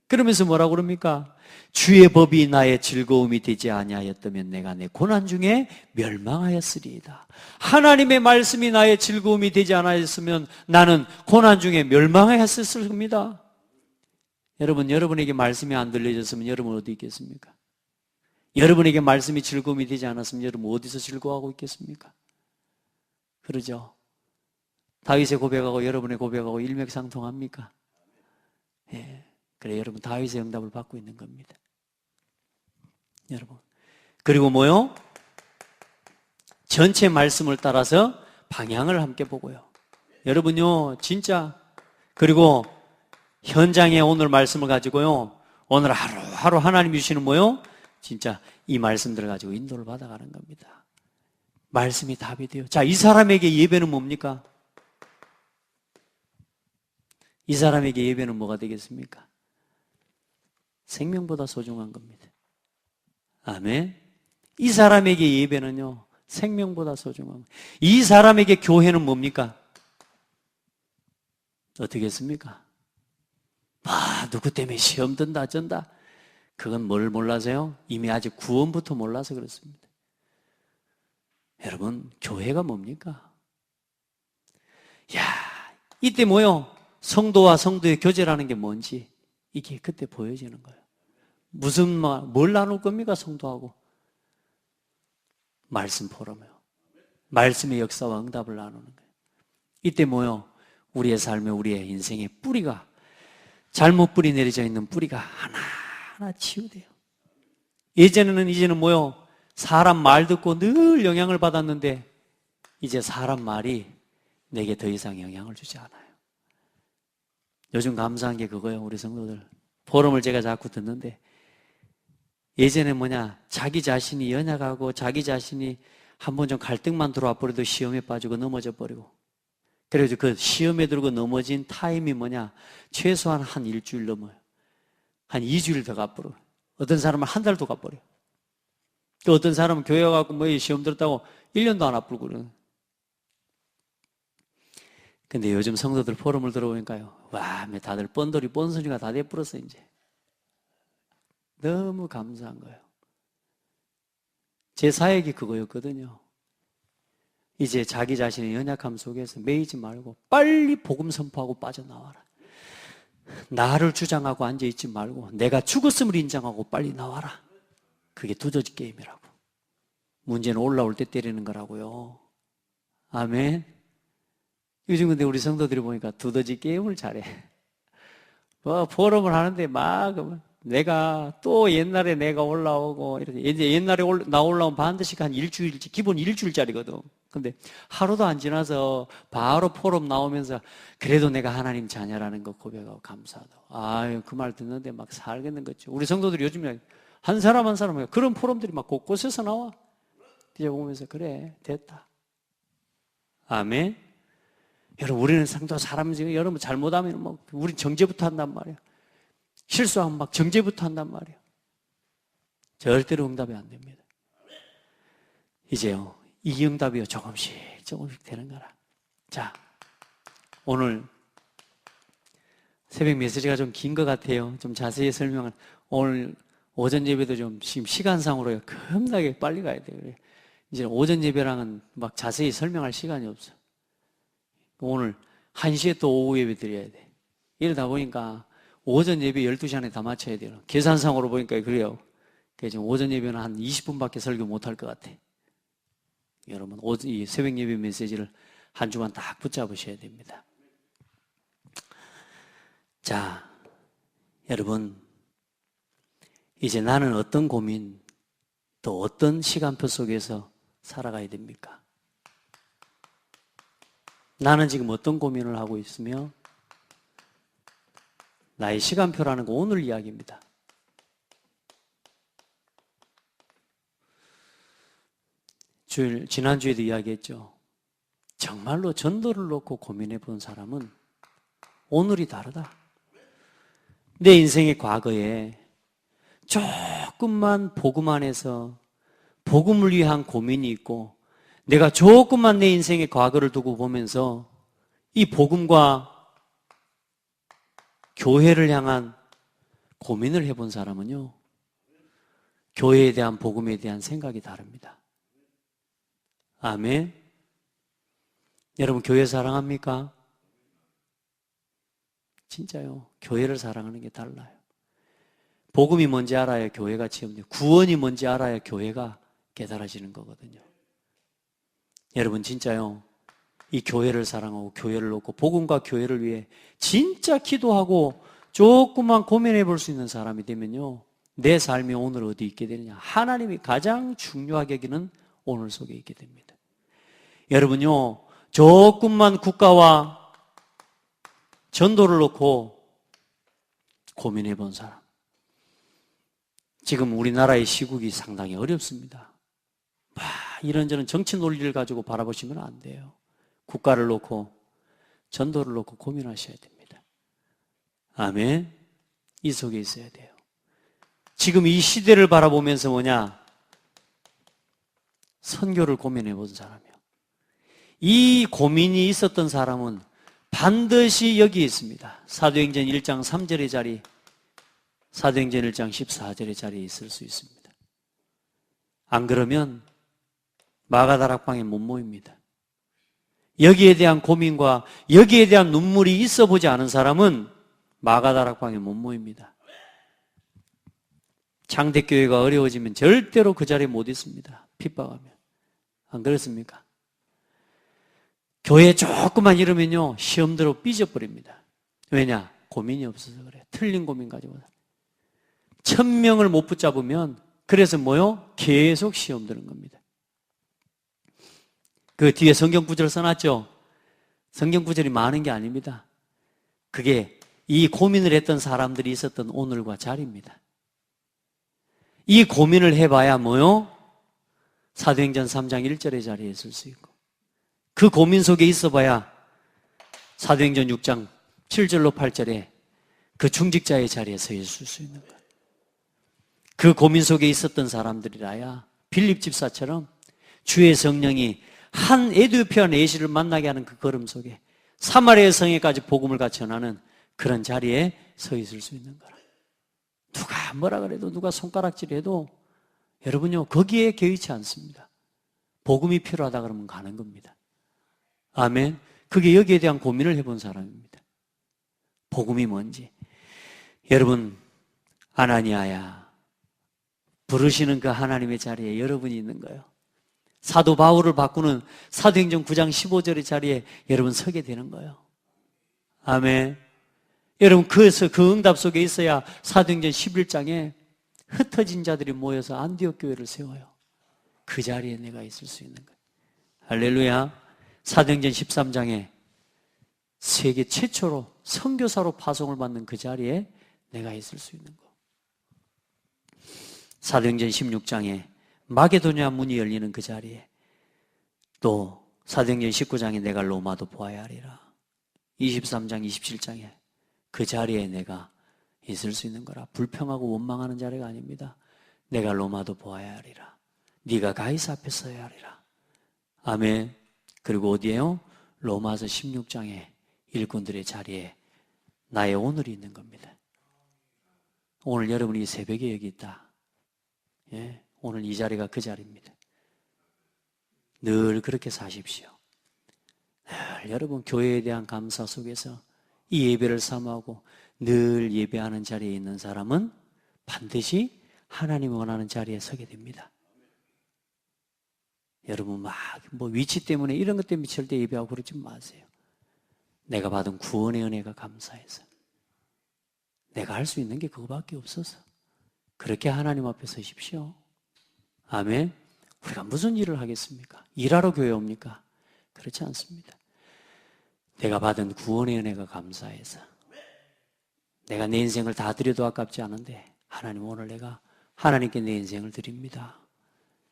그러면서 뭐라고 그럽니까? 주의 법이 나의 즐거움이 되지 아니하였다면 내가 내 고난 중에 멸망하였으리이다. 하나님의 말씀이 나의 즐거움이 되지 않았으면 나는 고난 중에 멸망하였을 겁니다. 여러분, 여러분에게 말씀이 안 들려졌으면 여러분 어디 있겠습니까? 여러분에게 말씀이 즐거움이 되지 않았으면 여러분 어디서 즐거워하고 있겠습니까? 그러죠? 다윗의 고백하고 여러분의 고백하고 일맥상통합니까? 예. 그래, 여러분 다윗의 응답을 받고 있는 겁니다. 여러분. 그리고 뭐요? 전체 말씀을 따라서 방향을 함께 보고요. 여러분요, 진짜. 그리고 현장에 오늘 말씀을 가지고요, 오늘 하루하루 하나님이 주시는 뭐요? 진짜 이 말씀들을 가지고 인도를 받아가는 겁니다. 말씀이 답이 돼요. 자, 이 사람에게 예배는 뭡니까? 이 사람에게 예배는 뭐가 되겠습니까? 생명보다 소중한 겁니다. 아멘. 이 사람에게 예배는요, 생명보다 소중한 겁니다. 이 사람에게 교회는 뭡니까? 어떻게 했습니까? 누구 때문에 시험 든다, 쩐다. 그건 뭘 몰라서요? 이미 아직 구원부터 몰라서 그렇습니다. 여러분, 교회가 뭡니까? 야, 이때 뭐요? 성도와 성도의 교제라는 게 뭔지 이게 그때 보여지는 거예요. 뭘 나눌 겁니까? 성도하고 말씀 포럼이요. 말씀의 역사와 응답을 나누는 거예요. 이때 뭐요? 우리의 삶에 우리의 인생의 뿌리가 잘못 뿌리 내려져 있는 뿌리가 하나하나 치유돼요. 이제는 뭐요? 사람 말 듣고 늘 영향을 받았는데 이제 사람 말이 내게 더 이상 영향을 주지 않아요. 요즘 감사한 게 그거예요. 우리 성도들 포럼을 제가 자꾸 듣는데 예전에 자기 자신이 연약하고 자기 자신이 한번 좀 갈등만 들어와 버려도 시험에 빠지고 넘어져 버리고 그래서 그 시험에 들고 넘어진 타임이 최소한 한 일주일 넘어요. 한 2주일 더 가버려. 어떤 사람은 한 달도 가버려. 또 어떤 사람은 교회 가고 시험 들었다고 1년도 안 아프고 그래요. 근데 요즘 성도들 포럼을 들어보니까요, 와, 다들 뻔소리가 다 돼버렸어, 이제. 너무 감사한 거예요. 제 사역이 그거였거든요. 이제 자기 자신의 연약함 속에서 매이지 말고 빨리 복음 선포하고 빠져나와라. 나를 주장하고 앉아있지 말고 내가 죽었음을 인정하고 빨리 나와라. 그게 두더지 게임이라고. 문제는 올라올 때 때리는 거라고요. 아멘. 요즘 근데 우리 성도들이 보니까 두더지 게임을 잘해. 포럼을 하는데 내가 또 옛날에 내가 올라오고 이렇게 이제 옛날에 나 올라오면 반드시 한 일주일치 기본 일주일짜리거든. 근데 하루도 안 지나서 바로 포럼 나오면서 그래도 내가 하나님 자녀라는 거 고백하고 감사하다고. 아유, 그 말 듣는데 막 살겠는 거죠. 우리 성도들이 요즘에 한 사람 한 사람 그런 포럼들이 막 곳곳에서 나와. 이제 보면서 그래 됐다. 아멘. 여러분, 우리는 상도 사람이지. 여러분 잘못하면 우리 정죄부터 한단 말이야. 실수하면 정죄부터 한단 말이야. 절대로 응답이 안 됩니다. 이제요, 이 응답이요 조금씩 되는 거라. 자, 오늘 새벽 메시지가 좀 긴 것 같아요. 좀 자세히 설명을. 오늘 오전 예배도 좀 지금 시간상으로요 겁나게 빨리 가야 돼요. 이제 오전 예배랑은 자세히 설명할 시간이 없어. 오늘 1시에 또 오후 예배 드려야 돼. 이러다 보니까 오전 예배 12시 안에 다 마쳐야 돼요. 계산상으로 보니까 그래요. 그래서 오전 예배는 한 20분밖에 설교 못할 것 같아. 여러분, 이 새벽 예배 메시지를 한 주간 딱 붙잡으셔야 됩니다. 자, 여러분, 이제 나는 어떤 고민, 또 어떤 시간표 속에서 살아가야 됩니까? 나는 지금 어떤 고민을 하고 있으며 나의 시간표라는 거 오늘 이야기입니다. 지난주에도 이야기했죠. 정말로 전도를 놓고 고민해 본 사람은 오늘이 다르다. 내 인생의 과거에 조금만 복음 안에서 복음을 위한 고민이 있고 내가 조금만 내 인생의 과거를 두고 보면서 이 복음과 교회를 향한 고민을 해본 사람은요, 교회에 대한 복음에 대한 생각이 다릅니다. 아멘. 여러분, 교회 사랑합니까? 진짜요. 교회를 사랑하는 게 달라요. 복음이 뭔지 알아야 교회가 체험돼요. 구원이 뭔지 알아야 교회가 깨달아지는 거거든요. 여러분, 진짜요. 이 교회를 사랑하고 교회를 놓고 복음과 교회를 위해 진짜 기도하고 조금만 고민해 볼 수 있는 사람이 되면요, 내 삶이 오늘 어디 있게 되느냐. 하나님이 가장 중요하게 여기는 오늘 속에 있게 됩니다. 여러분요, 조금만 국가와 전도를 놓고 고민해 본 사람. 지금 우리나라의 시국이 상당히 어렵습니다. 이런저런 정치 논리를 가지고 바라보시면 안 돼요. 국가를 놓고 전도를 놓고 고민하셔야 됩니다. 아멘. 이 속에 있어야 돼요. 지금 이 시대를 바라보면서 뭐냐? 선교를 고민해 본 사람이요. 이 고민이 있었던 사람은 반드시 여기 있습니다. 사도행전 1장 3절의 자리, 사도행전 1장 14절의 자리에 있을 수 있습니다. 안 그러면 마가다락방에 못 모입니다. 여기에 대한 고민과 여기에 대한 눈물이 있어 보지 않은 사람은 마가다락방에 못 모입니다. 창대교회가 어려워지면 절대로 그 자리에 못 있습니다. 핍박하면. 안 그렇습니까? 교회 조금만 이러면요, 시험대로 삐져버립니다. 왜냐? 고민이 없어서 그래요. 틀린 고민 가지고. 1000명을 못 붙잡으면 그래서 뭐요? 계속 시험 드는 겁니다. 그 뒤에 성경 구절 써놨죠? 성경 구절이 많은 게 아닙니다. 그게 이 고민을 했던 사람들이 있었던 오늘과 자리입니다. 이 고민을 해봐야 뭐요? 사도행전 3장 1절의 자리에 있을 수 있고, 그 고민 속에 있어봐야 사도행전 6장 7절로 8절에 그 중직자의 자리에 서 있을 수 있는 거예요. 그 고민 속에 있었던 사람들이라야 빌립 집사처럼 주의 성령이 한 에티오피아 내시를 만나게 하는 그 걸음 속에 사마리아 성에까지 복음을 같이 전하는 그런 자리에 서 있을 수 있는 거라. 누가 뭐라 그래도, 누가 손가락질해도 여러분요, 거기에 개의치 않습니다. 복음이 필요하다 그러면 가는 겁니다. 아멘. 그게 여기에 대한 고민을 해본 사람입니다. 복음이 뭔지. 여러분, 아나니아야, 부르시는 그 하나님의 자리에 여러분이 있는 거예요. 사도 바울을 바꾸는 사도행전 9장 15절의 자리에 여러분 서게 되는 거예요. 아멘. 여러분, 그래서 그 응답 속에 있어야 사도행전 11장에 흩어진 자들이 모여서 안디옥 교회를 세워요. 그 자리에 내가 있을 수 있는 거예요. 할렐루야. 사도행전 13장에 세계 최초로 선교사로 파송을 받는 그 자리에 내가 있을 수 있는 거. 사도행전 16장에 마게도냐 문이 열리는 그 자리에, 또 사도행전 19장에 내가 로마도 보아야 하리라, 23장 27장에 그 자리에 내가 있을 수 있는 거라. 불평하고 원망하는 자리가 아닙니다. 내가 로마도 보아야 하리라, 네가 가이사 앞에 서야 하리라. 아멘. 그리고 어디에요? 로마서 16장에 일꾼들의 자리에 나의 오늘이 있는 겁니다. 오늘 여러분이 새벽에 여기 있다. 예, 오늘 이 자리가 그 자리입니다. 늘 그렇게 사십시오. 늘 여러분 교회에 대한 감사 속에서 이 예배를 사모하고 늘 예배하는 자리에 있는 사람은 반드시 하나님이 원하는 자리에 서게 됩니다. 여러분 막 위치 때문에 이런 것 때문에 절대 예배하고 그러지 마세요. 내가 받은 구원의 은혜가 감사해서, 내가 할 수 있는 게 그거밖에 없어서 그렇게 하나님 앞에 서십시오. 아멘. 우리가 무슨 일을 하겠습니까? 일하러 교회 옵니까? 그렇지 않습니다. 내가 받은 구원의 은혜가 감사해서, 내가 내 인생을 다 드려도 아깝지 않은데 하나님 오늘 내가 하나님께 내 인생을 드립니다.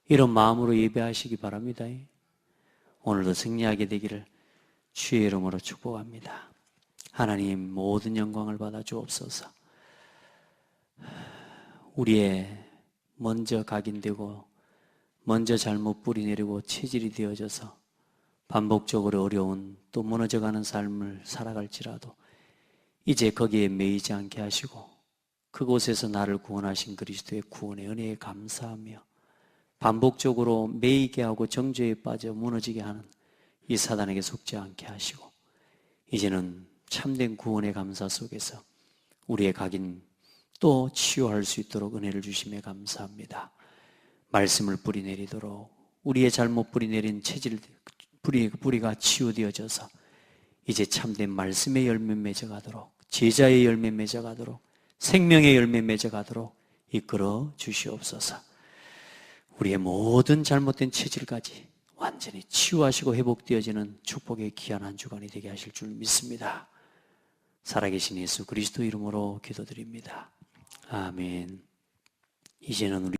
이런 마음으로 예배하시기 바랍니다. 오늘도 승리하게 되기를 주의 이름으로 축복합니다. 하나님 모든 영광을 받아 주옵소서. 우리의 먼저 각인되고 먼저 잘못 뿌리내리고 체질이 되어져서 반복적으로 어려운 또 무너져가는 삶을 살아갈지라도 이제 거기에 매이지 않게 하시고 그곳에서 나를 구원하신 그리스도의 구원의 은혜에 감사하며 반복적으로 매이게 하고 정죄에 빠져 무너지게 하는 이 사단에게 속지 않게 하시고 이제는 참된 구원의 감사 속에서 우리의 각인 또 치유할 수 있도록 은혜를 주심에 감사합니다. 말씀을 뿌리내리도록 우리의 잘못 뿌리내린 체질 뿌리가 치유되어져서 이제 참된 말씀의 열매 맺어가도록 제자의 열매 맺어가도록 생명의 열매 맺어가도록 이끌어 주시옵소서. 우리의 모든 잘못된 체질까지 완전히 치유하시고 회복되어지는 축복의 귀한 한 주간이 되게 하실 줄 믿습니다. 살아계신 예수 그리스도 이름으로 기도드립니다. 아멘. 이제는 우리